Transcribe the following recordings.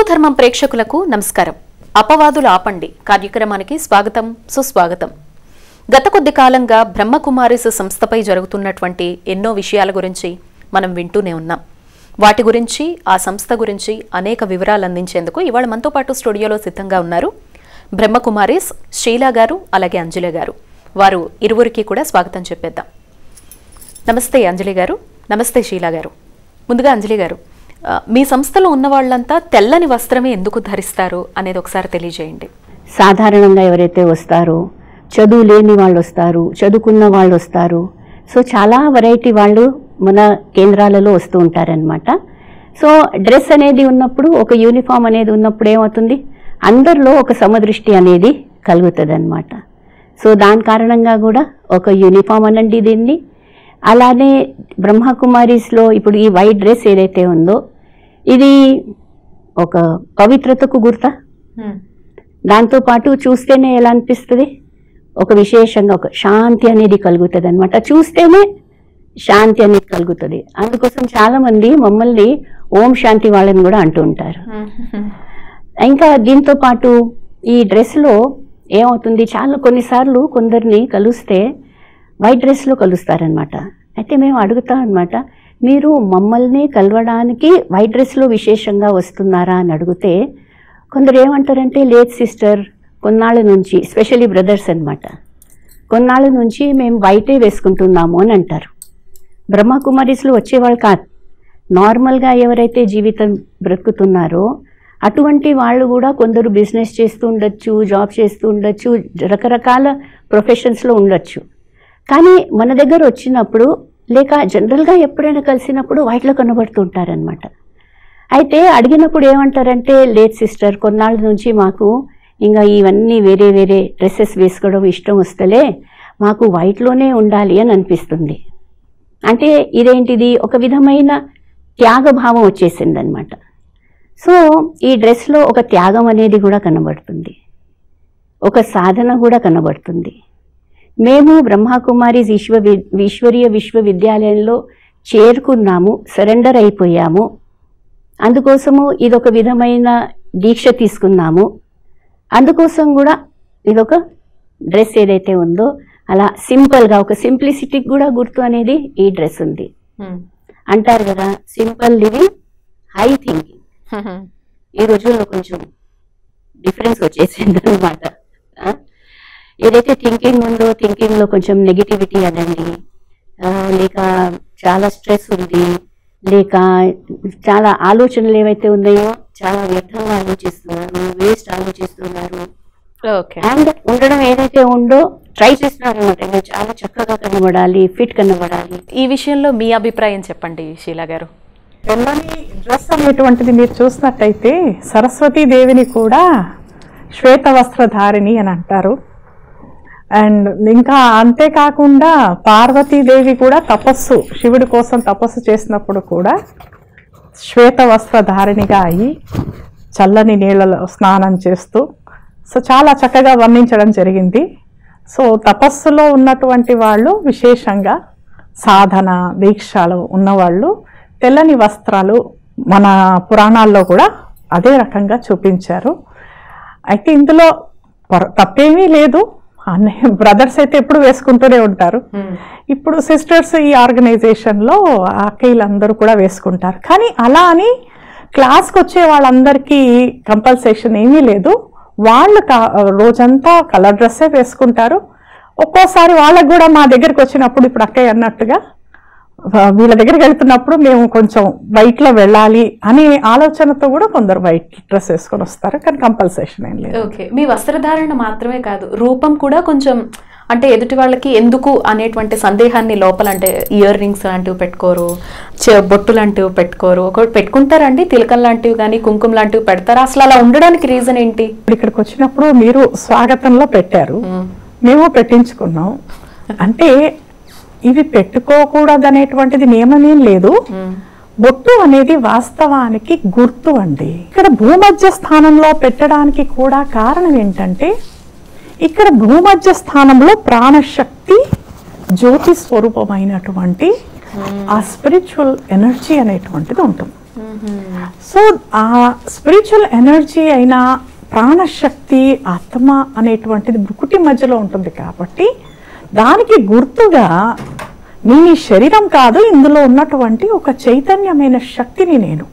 హిందూ ప్రేక్షకులకు నమస్కారం. అపవాదులు ఆపండి కార్యక్రమానికి స్వాగతం, సుస్వాగతం. గత కొద్ది కాలంగా బ్రహ్మకుమారీస్ సంస్థపై జరుగుతున్నటువంటి ఎన్నో విషయాల గురించి మనం వింటూనే ఉన్నాం. వాటి గురించి, ఆ సంస్థ గురించి అనేక వివరాలు అందించేందుకు ఇవాళ మనతో పాటు స్టూడియోలో సిద్ధంగా ఉన్నారు బ్రహ్మకుమారీస్ శ్రీలా గారు, అలాగే అంజలి గారు. వారు ఇరువురికి కూడా స్వాగతం చెప్పేద్దాం. నమస్తే అంజలి గారు, నమస్తే శ్రీలా గారు. ముందుగా అంజలి గారు, మీ సంస్థలో ఉన్న వాళ్ళంతా తెల్లని వస్త్రమే ఎందుకు ధరిస్తారు అనేది ఒకసారి తెలియజేయండి. సాధారణంగా ఎవరైతే వస్తారో, చదువు లేని వాళ్ళు వస్తారు, చదువుకున్న వాళ్ళు వస్తారు. సో చాలా వెరైటీ వాళ్ళు మన కేంద్రాలలో వస్తూ ఉంటారనమాట. సో డ్రెస్ అనేది ఉన్నప్పుడు, ఒక యూనిఫామ్ అనేది ఉన్నప్పుడు ఏమవుతుంది, అందరిలో ఒక సమదృష్టి అనేది కలుగుతుంది అనమాట. సో దాని కారణంగా కూడా ఒక యూనిఫామ్ అనండి దీన్ని. అలానే బ్రహ్మకుమారీస్లో ఇప్పుడు ఈ వైట్ డ్రెస్ ఏదైతే ఉందో ఇది ఒక పవిత్రతకు గుర్త. దాంతోపాటు చూస్తేనే ఎలా అనిపిస్తుంది, ఒక విశేషంగా ఒక శాంతి అనేది కలుగుతుంది అనమాట. చూస్తేనే శాంతి అనేది కలుగుతుంది. అందుకోసం చాలామంది మమ్మల్ని ఓం శాంతి వాళ్ళని కూడా అంటూ ఉంటారు. ఇంకా దీంతో పాటు ఈ డ్రెస్లో ఏమవుతుంది, చాలా కొన్నిసార్లు కొందరిని కలిస్తే వైట్ డ్రెస్లో కలుస్తారనమాట. అయితే మేము అడుగుతాం అనమాట, మీరు మమ్మల్ని కలవడానికి వైట్ డ్రెస్లో విశేషంగా వస్తున్నారా అని అడిగితే కొందరు ఏమంటారంటే, లేదు సిస్టర్, కొన్నాళ్ళ నుంచి, స్పెషల్లీ బ్రదర్స్ అనమాట, కొన్నాళ్ళ నుంచి మేము వైటే వేసుకుంటున్నాము అని అంటారు. బ్రహ్మకుమారీస్లో వచ్చేవాళ్ళు కాదు, నార్మల్గా ఎవరైతే జీవితం బ్రతుకుతున్నారో అటువంటి వాళ్ళు కూడా కొందరు బిజినెస్ చేస్తూ ఉండొచ్చు, జాబ్ చేస్తూ ఉండొచ్చు, రకరకాల ప్రొఫెషన్స్లో ఉండొచ్చు. కానీ మన దగ్గర వచ్చినప్పుడు, లేక జనరల్గా ఎప్పుడైనా కలిసినప్పుడు వైట్లో కనబడుతూ ఉంటారనమాట. అయితే అడిగినప్పుడు ఏమంటారంటే, లేదు సిస్టర్, కొన్నాళ్ళ నుంచి మాకు ఇంకా ఇవన్నీ వేరే వేరే డ్రెస్సెస్ వేసుకోవడం ఇష్టం వస్తలే, మాకు వైట్లోనే ఉండాలి అని అనిపిస్తుంది. అంటే ఇదేంటిది, ఒక విధమైన త్యాగభావం వచ్చేసిందనమాట. సో ఈ డ్రెస్లో ఒక త్యాగం అనేది కూడా కనబడుతుంది, ఒక సాధన కూడా కనబడుతుంది. మేము బ్రహ్మకుమారీస్ ఈశ్వరీయ విశ్వవిద్యాలయంలో చేరుకున్నాము, సరెండర్ అయిపోయాము. అందుకోసము ఇదొక విధమైన దీక్ష తీసుకున్నాము. అందుకోసం కూడా ఇదొక డ్రెస్ ఏదైతే ఉందో అలా సింపుల్గా, ఒక సింప్లిసిటీకి కూడా గుర్తు అనేది ఈ డ్రెస్ ఉంది. అంటారు కదా, సింపుల్ లివింగ్ హై థింకింగ్. ఈ రోజుల్లో కొంచెం డిఫరెన్స్ వచ్చేసింది అనమాట. ఏదైతే థింకింగ్ ఉందో, థింకింగ్లో కొంచెం నెగిటివిటీ అనండి, లేక చాలా స్ట్రెస్ ఉంది, లేక చాలా ఆలోచనలు ఏవైతే ఉన్నాయో చాలా వ్యర్థంగా ఆలోచిస్తున్నారు, వేస్ట్ ఆలోచిస్తున్నారు. అండ్ ఉండడం ఏదైతే ఉందో ట్రై చేస్తున్నారు అనమాట, చాలా చక్కగా కనబడాలి, ఫిట్ కనబడాలి. ఈ విషయంలో మీ అభిప్రాయం చెప్పండి శ్రీలా గారు. తెల్లని డ్రెస్ అనేటువంటిది మీరు చూసినట్టయితే సరస్వతీదేవిని కూడా శ్వేత వస్త్రధారిణి అని అంటారు. అండ్ ఇంకా అంతేకాకుండా పార్వతీదేవి కూడా తపస్సు, శివుడి కోసం తపస్సు చేసినప్పుడు కూడా శ్వేత వస్త్రధారిణిగా అయ్యి చల్లని నీళ్ళలో స్నానం చేస్తూ, సో చాలా చక్కగా వర్ణించడం జరిగింది. సో తపస్సులో ఉన్నటువంటి వాళ్ళు, విశేషంగా సాధన దీక్షలు ఉన్నవాళ్ళు తెల్లని వస్త్రాలు మన పురాణాల్లో కూడా అదే రకంగా చూపించారు. అయితే ఇందులో తప్పేమీ లేదు, బ్రదర్స్ అయితే ఎప్పుడు వేసుకుంటూనే ఉంటారు. ఇప్పుడు సిస్టర్స్ ఈ ఆర్గనైజేషన్లో అక్కయ్యలందరూ కూడా వేసుకుంటారు. కానీ అలా అని క్లాస్కి వచ్చే వాళ్ళందరికీ కంపల్సేషన్ ఏమీ లేదు. వాళ్ళు రోజంతా కలర్ డ్రెస్సే వేసుకుంటారు. ఒక్కోసారి వాళ్ళకు కూడా మా దగ్గరికి వచ్చినప్పుడు, ఇప్పుడు అక్కయ్య అన్నట్టుగా వీళ్ళ దగ్గరికి వెళ్తున్నప్పుడు మేము కొంచెం వైట్లో వెళ్ళాలి అనే ఆలోచనతో కూడా కొందరు వైట్ డ్రెస్ వేసుకొని వస్తారు. కానీ కంపల్సేషన్ ఏం లేదు. ఓకే, మీ వస్త్రధారణ మాత్రమే కాదు, రూపం కూడా కొంచెం, అంటే ఎదుటి వాళ్ళకి ఎందుకు అనేటువంటి సందేహాన్ని లోపల, అంటే ఇయర్ రింగ్స్ లాంటివి పెట్టుకోరు, బొట్టు లాంటివి పెట్టుకోరు, ఒకటి పెట్టుకుంటారండి, తిలకం లాంటివి కానీ కుంకుమ లాంటివి పెడతారు. అసలు అలా ఉండడానికి రీజన్ ఏంటి? ఇక్కడికి వచ్చినప్పుడు మీరు స్వాగతంలో పెట్టారు, మేము పెట్టించుకున్నాం. అంటే ఇవి పెట్టుకోకూడదు అనేటువంటిది నియమమేం లేదు. బొట్టు అనేది వాస్తవానికి గుర్తు అండి. ఇక్కడ భూమధ్య స్థానంలో పెట్టడానికి కూడా కారణం ఏంటంటే, ఇక్కడ భూమధ్య స్థానంలో ప్రాణశక్తి, జ్యోతి స్వరూపమైనటువంటి ఆ స్పిరిచువల్ ఎనర్జీ అనేటువంటిది ఉంటుంది. సో ఆ స్పిరిచువల్ ఎనర్జీ అయిన ప్రాణశక్తి ఆత్మ అనేటువంటిది భృకుటి మధ్యలో ఉంటుంది కాబట్టి దానికి గుర్తుగా నేను ఈ శరీరం కాదు, ఇందులో ఉన్నటువంటి ఒక చైతన్యమైన శక్తిని నేను.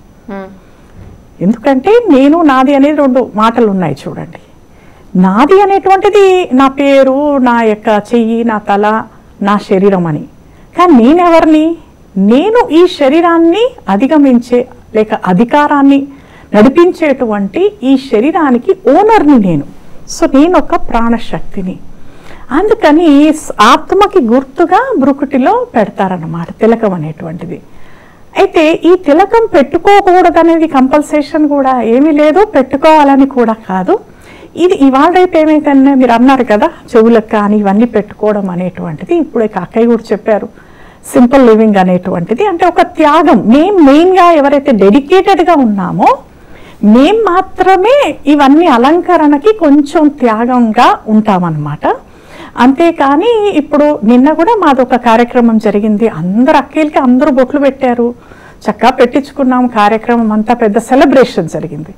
ఎందుకంటే నేను నాది అనేది 2 మాటలు ఉన్నాయి చూడండి. నాది అనేటువంటిది నా పేరు, నా యొక్క చెయ్యి, నా తల, నా శరీరం అని. కానీ నేనెవరిని? నేను ఈ శరీరాన్ని అధిగమించే లేక అధికారాన్ని నడిపించేటువంటి ఈ శరీరానికి ఓనర్ని నేను. సో నేను ఒక ప్రాణశక్తిని. అందుకని ఆత్మకి గుర్తుగా భృకుటిలో పెడతారన్నమాట తిలకం అనేటువంటిది. అయితే ఈ తిలకం పెట్టుకోకూడదనేది కంపల్సేషన్ కూడా ఏమీ లేదు, పెట్టుకోవాలని కూడా కాదు. ఇది ఇవాళ రేపు ఏమైతేనే మీరు అన్నారు కదా చెవులకు కానీ ఇవన్నీ పెట్టుకోవడం అనేటువంటిది, ఇప్పుడే అక్కయ్య కూడా చెప్పారు సింపుల్ లివింగ్ అనేటువంటిది అంటే ఒక త్యాగం. మేము మెయిన్గా ఎవరైతే డెడికేటెడ్గా ఉన్నామో మేము మాత్రమే ఇవన్నీ అలంకరణకి కొంచెం త్యాగంగా ఉంటామన్నమాట. అంతేకాని ఇప్పుడు నిన్న కూడా మాదొక కార్యక్రమం జరిగింది, అందరు అక్కలకి అందరూ బొట్లు పెట్టారు, చక్కగా పెట్టించుకున్నాం, కార్యక్రమం అంతా పెద్ద సెలబ్రేషన్ జరిగింది.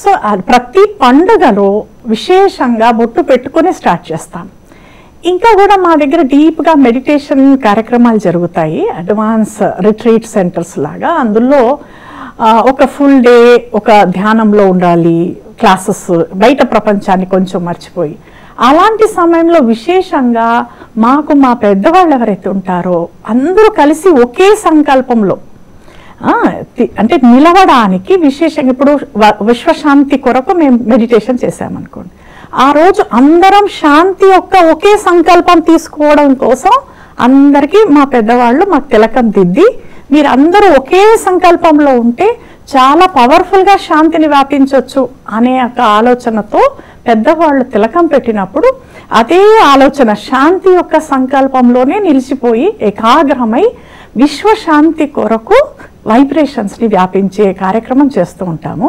సో ప్రతి పండుగలో విశేషంగా బొట్టు పెట్టుకుని స్టార్ట్ చేస్తాం. ఇంకా కూడా మా దగ్గర డీప్గా మెడిటేషన్ కార్యక్రమాలు జరుగుతాయి, అడ్వాన్స్ రిట్రీట్ సెంటర్స్ లాగా. అందులో ఒక ఫుల్ డే ఒక ధ్యానంలో ఉండాలి, క్లాసెస్, బయట ప్రపంచాన్ని కొంచెం మర్చిపోయి. అలాంటి సమయంలో విశేషంగా మాకు మా పెద్దవాళ్ళు ఎవరైతే ఉంటారో అందరూ కలిసి ఒకే సంకల్పంలో అంటే నిలవడానికి విశేషంగా ఇప్పుడు విశ్వశాంతి కొరకు మేము మెడిటేషన్ చేసామనుకోండి, ఆ రోజు అందరం శాంతి యొక్క ఒకే సంకల్పం తీసుకోవడం కోసం అందరికీ మా పెద్దవాళ్ళు మాకు తిలకం దిద్ది మీరు అందరూ ఒకే సంకల్పంలో ఉంటే చాలా పవర్ఫుల్గా శాంతిని వ్యాపించవచ్చు అనే ఒక ఆలోచనతో పెద్దవాళ్ళు తిలకం పెట్టినప్పుడు అదే ఆలోచన శాంతి యొక్క సంకల్పంలోనే నిలిచిపోయి ఏకాగ్రమై విశ్వశాంతి కొరకు వైబ్రేషన్స్ని వ్యాపించే కార్యక్రమం చేస్తూ ఉంటాము.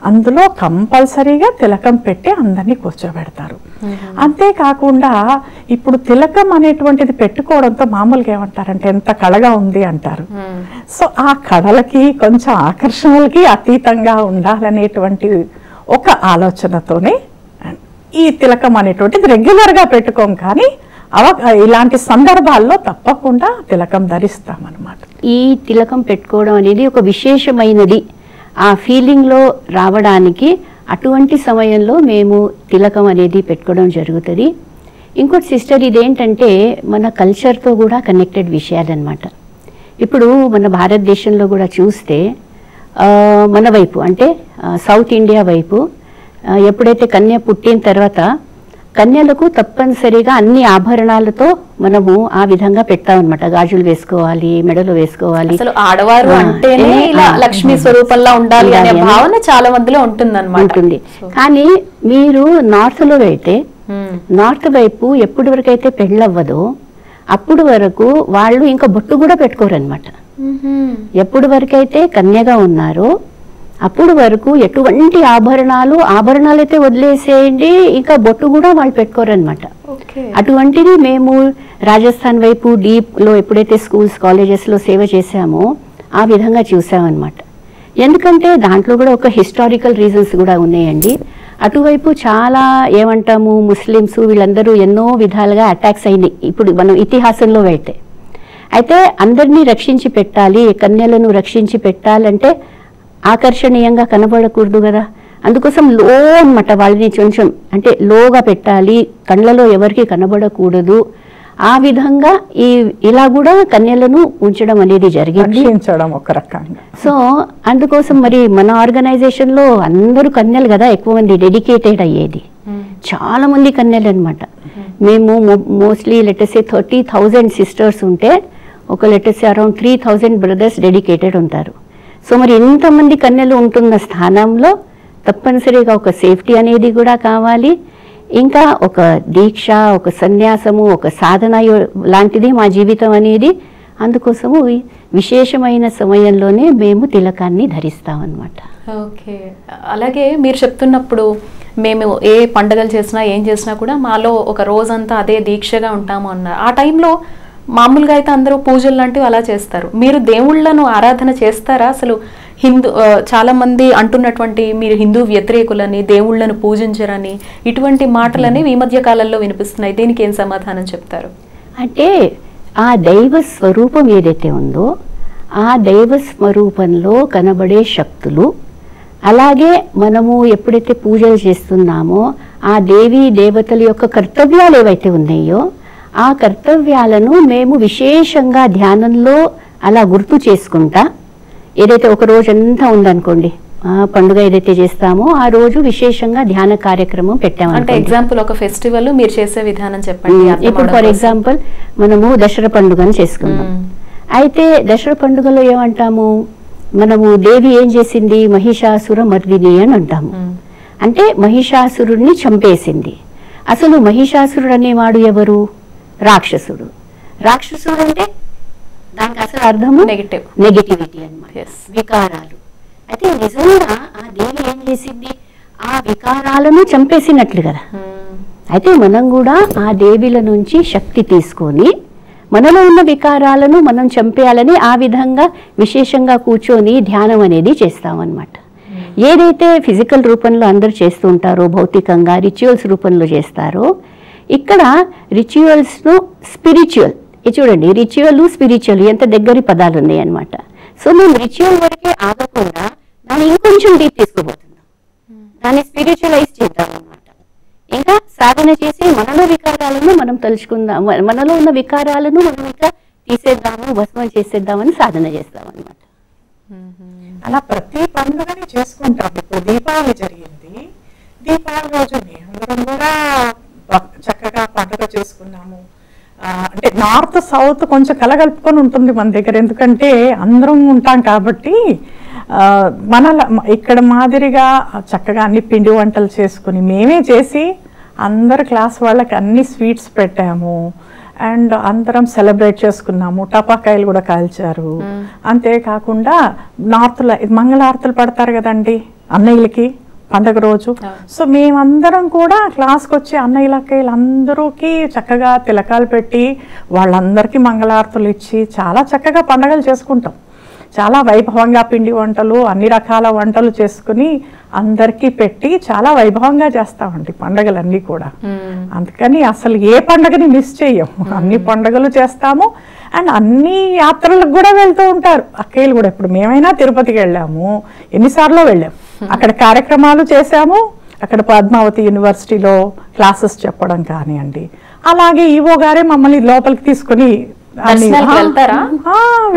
అందులో కంపల్సరీగా తిలకం పెట్టి అందరినీ కూర్చోబెడతారు. అంతేకాకుండా ఇప్పుడు తిలకం అనేటువంటిది పెట్టుకోవడంతో మామూలుగా ఏమంటారంటే ఎంత కళగా ఉంది అంటారు. సో ఆ కళలకి కొంచెం ఆకర్షణలకి అతీతంగా ఉండాలనేటువంటి ఒక ఆలోచనతోనే ఈ తిలకం అనేటువంటిది రెగ్యులర్గా పెట్టుకోం, కానీ ఇలాంటి సందర్భాల్లో తప్పకుండా తిలకం ధరిస్తామన్నమాట. ఈ తిలకం పెట్టుకోవడం అనేది ఒక విశేషమైనది, ఆ ఫీలింగ్లో రావడానికి అటువంటి సమయంలో మేము తిలకం అనేది పెట్టుకోవడం జరుగుతుంది. ఇంకోటి సిస్టర్, ఇదేంటంటే మన కల్చర్తో కూడా కనెక్టెడ్ విషయాలన్నమాట. ఇప్పుడు మన భారతదేశంలో కూడా చూస్తే మన వైపు అంటే సౌత్ ఇండియా వైపు ఎప్పుడైతే కన్య పుట్టిన తర్వాత కన్యలకు తప్పనిసరిగా అన్ని ఆభరణాలతో మనము ఆ విధంగా పెడతామన్నమాట. గాజులు వేసుకోవాలి, మెడలు వేసుకోవాలి. అసలు ఆడవారు అంటేనే ఇలా లక్ష్మీ స్వరూపంలా ఉండాలి అనే భావన చాలా మందిలో ఉంటుంది. కానీ మీరు నార్త్ లో వెళ్తే నార్త్ వైపు ఎప్పటి వరకు అయితే పెళ్ళవ్వదో అప్పుడు వరకు వాళ్ళు ఇంకా బొట్టు కూడా పెట్టుకోరన్నమాట. ఎప్పటి వరకైతే కన్యగా ఉన్నారో అప్పుడు వరకు ఎటువంటి ఆభరణాలు అయితే వదిలేసేయండి, ఇంకా బొట్టు కూడా వాళ్ళు పెట్టుకోరన్నమాట. అటువంటిది మేము రాజస్థాన్ వైపు డీప్ లో ఎప్పుడైతే స్కూల్స్ కాలేజెస్ లో సేవ చేశామో ఆ విధంగా చూసామన్నమాట. ఎందుకంటే దాంట్లో కూడా ఒక హిస్టారికల్ రీజన్స్ కూడా ఉన్నాయండి. అటువైపు చాలా ఏమంటాము ముస్లిమ్స్ వీళ్ళందరూ ఎన్నో విధాలుగా అటాక్స్ అయినాయి. ఇప్పుడు మనం ఇతిహాసంలో వెళ్తే అయితే అందరినీ రక్షించి పెట్టాలి, కన్యలను రక్షించి పెట్టాలంటే ఆకర్షణీయంగా కనబడకూడదు కదా, అందుకోసం లో అన్నమాట వాళ్ళని కొంచెం అంటే లోగా పెట్టాలి, కళ్ళలో ఎవరికి కనబడకూడదు. ఆ విధంగా ఇలా కూడా కన్యలను ఉంచడం అనేది జరిగింది. సో అందుకోసం మరి మన ఆర్గనైజేషన్ లో అందరూ కన్యలు కదా, ఎక్కువ మంది డెడికేటెడ్ అయ్యేది, చాలా మంది కన్యలు అనమాట. మేము మోస్ట్లీ లెటర్సే 30,000 సిస్టర్స్ ఉంటే ఒక లెటర్సే అరౌండ్ 3,000 బ్రదర్స్ డెడికేటెడ్ ఉంటారు. సో మరి ఎంతమంది కన్యలు ఉంటున్న స్థానంలో తప్పనిసరిగా ఒక సేఫ్టీ అనేది కూడా కావాలి, ఇంకా ఒక దీక్ష, ఒక సన్యాసము, ఒక సాధన లాంటిది మా జీవితం అనేది. అందుకోసము విశేషమైన సమయంలోనే మేము తిలకాన్ని ధరిస్తామన్నమాట. ఓకే, అలాగే మీరు చెప్తున్నప్పుడు మేము ఏ పండుగలు చేసినా ఏం చేసినా కూడా మాలో ఒక రోజంతా అదే దీక్షగా ఉంటాము అన్నారు. ఆ టైంలో మామూలుగా అయితే అందరూ పూజలు లాంటివి అలా చేస్తారు, మీరు దేవుళ్ళను ఆరాధన చేస్తారా? అసలు చాలా మంది అంటున్నటువంటి మీరు హిందూ వ్యతిరేకులని, దేవుళ్లను పూజించరని, ఇటువంటి మాటలని ఈ మధ్య కాలంలో వినిపిస్తున్నాయి. దీనికి ఏం సమాధానం చెప్తారు? అంటే ఆ దైవ స్వరూపం ఏదైతే ఉందో ఆ దైవ స్వరూపంలో కనబడే శక్తులు, అలాగే మనము ఎప్పుడైతే పూజలు చేస్తున్నామో ఆ దేవీ దేవతల యొక్క కర్తవ్యాలు ఏవైతే ఉన్నాయో ఆ కర్తవ్యాలను మేము విశేషంగా ధ్యానంలో అలా గుర్తు చేసుకుంటా, ఏదైతే ఒక రోజు అంతా ఉందనుకోండి, పండుగ ఏదైతే చేస్తామో ఆ రోజు విశేషంగా ధ్యాన కార్యక్రమం పెట్టాము. అంటే ఎగ్జాంపుల్ ఒక ఫెస్టివల్ మీరు చేసే విధానం చెప్పండి. ఇప్పుడు ఫర్ ఎగ్జాంపుల్ మనము దసరా పండుగను చేసుకున్నాం. అయితే దసరా పండుగలో ఏమంటాము, మనము దేవి ఏం చేసింది, మహిషాసుర మర్దిని అని అంటాము. అంటే మహిషాసురుడిని చంపేసింది. అసలు మహిషాసురుడు అనేవాడు ఎవరు? రాక్షసుడు. రాక్షసుడు అంటే దానికి అసలు అర్థము నెగటివిటీ అన్నమాట, వికారాలు. అయితే నిజంగా ఆ దేవి ఏం చేసింది, ఆ వికారాలను చంపేసినట్లు కదా. అయితే మనం కూడా ఆ దేవిల నుంచి శక్తి తీసుకొని మనలో ఉన్న వికారాలను మనం చంపేయాలని ఆ విధంగా విశేషంగా కూర్చొని ధ్యానం అనేది చేస్తామన్నమాట. ఏదైతే ఫిజికల్ రూపంలో అందరూ చేస్తూ ఉంటారో, భౌతికంగా రిచువల్స్ రూపంలో చేస్తారో, ఇక్కడ రిచువల్స్ను స్పిరిచువల్, చూడండి రిచువల్ స్పిరిచువల్ ఎంత దగ్గరి పదాలు ఉన్నాయి అన్నమాట. సో మేము రిచువల్ వరకే ఆగకుండా దాన్ని ఇంకొంచెం డీప్ తీసుకుపోతున్నాం, దాన్ని స్పిరిచువలైజ్ చేద్దాం అన్నమాట. ఇంకా సాధన చేసి మనలో వికారాలను మనం తలుచుకుందాం, మనలో ఉన్న వికారాలను మనం ఇంకా తీసేద్దాము, భస్మం చేసేద్దామని సాధన చేస్తాం అన్నమాట. అలా ప్రతి పండుగని చేసుకుంటాం. ఇప్పుడు దీపావళి జరిగింది, దీపావళి రోజు మేమందరం కూడా చక్కగా పండుగ చేసుకున్నాము. అంటే నార్త్ సౌత్ కొంచెం కలగలుపుకొని ఉంటుంది మన దగ్గర, ఎందుకంటే అందరం ఉంటాం కాబట్టి. మన ఇక్కడ మాదిరిగా చక్కగా అన్ని పిండి వంటలు చేసుకుని మేమే చేసి అందరు క్లాస్ వాళ్ళకి అన్ని స్వీట్స్ పెట్టాము. అండ్ అందరం సెలబ్రేట్ చేసుకున్నాము, టపాకాయలు కూడా కాల్చారు. అంతేకాకుండా నార్త్లో మంగళారతులు పడతారు కదండి అన్నయ్యలకి పండగ రోజు. సో మేమందరం కూడా క్లాస్కి వచ్చి అన్నయ్యలకి అందరూకి చక్కగా తిలకాలు పెట్టి వాళ్ళందరికీ మంగళారతులు ఇచ్చి చాలా చక్కగా పండగలు చేసుకుంటాం. చాలా వైభవంగా పిండి వంటలు, అన్ని రకాల వంటలు చేసుకుని అందరికీ పెట్టి చాలా వైభవంగా చేస్తామండి పండగలన్నీ కూడా. అందుకని అసలు ఏ పండగని మిస్ చెయ్యము, అన్ని పండుగలు చేస్తాము. అండ్ అన్ని యాత్రలకు కూడా వెళ్తూ ఉంటారు అక్కయ్యలు కూడా. ఇప్పుడు మేమైనా తిరుపతికి వెళ్ళాము, ఎన్నిసార్లు వెళ్ళాము, అక్కడ కార్యక్రమాలు చేశాము. అక్కడ పద్మావతి యూనివర్సిటీలో క్లాసెస్ చెప్పడం కానివ్వండి, అలాగే ఈవో గారే మమ్మల్ని లోపలికి తీసుకుని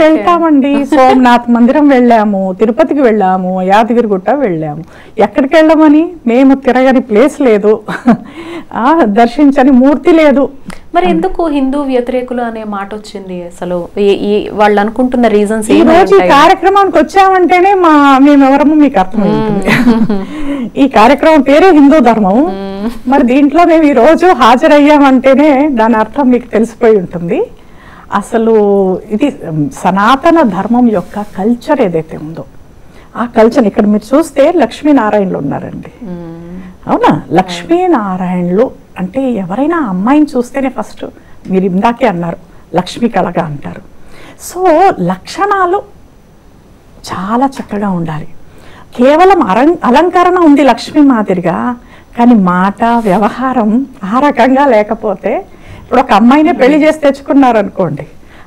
వెళ్తామండి. సోమనాథ్ మందిరం వెళ్ళాము, తిరుపతికి వెళ్ళాము, యాదగిరిగుట్ట వెళ్ళాము. ఎక్కడికి వెళ్ళమని మేము తిరగని ప్లేస్ లేదు, దర్శించని మూర్తి లేదు. మరి ఎందుకు హిందూ వ్యతిరేకులు అనే మాట వచ్చింది అసలు? వాళ్ళు అనుకుంటున్న రీజన్స్? ఈ రోజు ఈ కార్యక్రమానికి వచ్చామంటేనే మేమెవరమో మీకు అర్థమైంది. ఈ కార్యక్రమం పేరే హిందూ ధర్మం. మరి దీంట్లో మేము ఈ రోజు హాజరయ్యామంటేనే దాని అర్థం మీకు తెలిసిపోయి ఉంటుంది. అసలు ఇది సనాతన ధర్మం యొక్క కల్చర్ ఏదైతే ఉందో ఆ కల్చర్ ఇక్కడ మీరు చూస్తే లక్ష్మీనారాయణలు ఉన్నారండి. అవునా? లక్ష్మీనారాయణలు అంటే ఎవరైనా అమ్మాయిని చూస్తేనే ఫస్ట్ మీరు ఇందాకే అన్నారు లక్ష్మీ కళగా అంటారు. సో లక్షణాలు చాలా చక్కగా ఉండాలి. కేవలం అలంకరణ ఉంది లక్ష్మీ మాదిరిగా, కానీ మాట వ్యవహారం ఆ రకంగా లేకపోతే, ఇప్పుడు ఒక అమ్మాయిని పెళ్లి చేసి తెచ్చుకున్నారు అనుకోండి,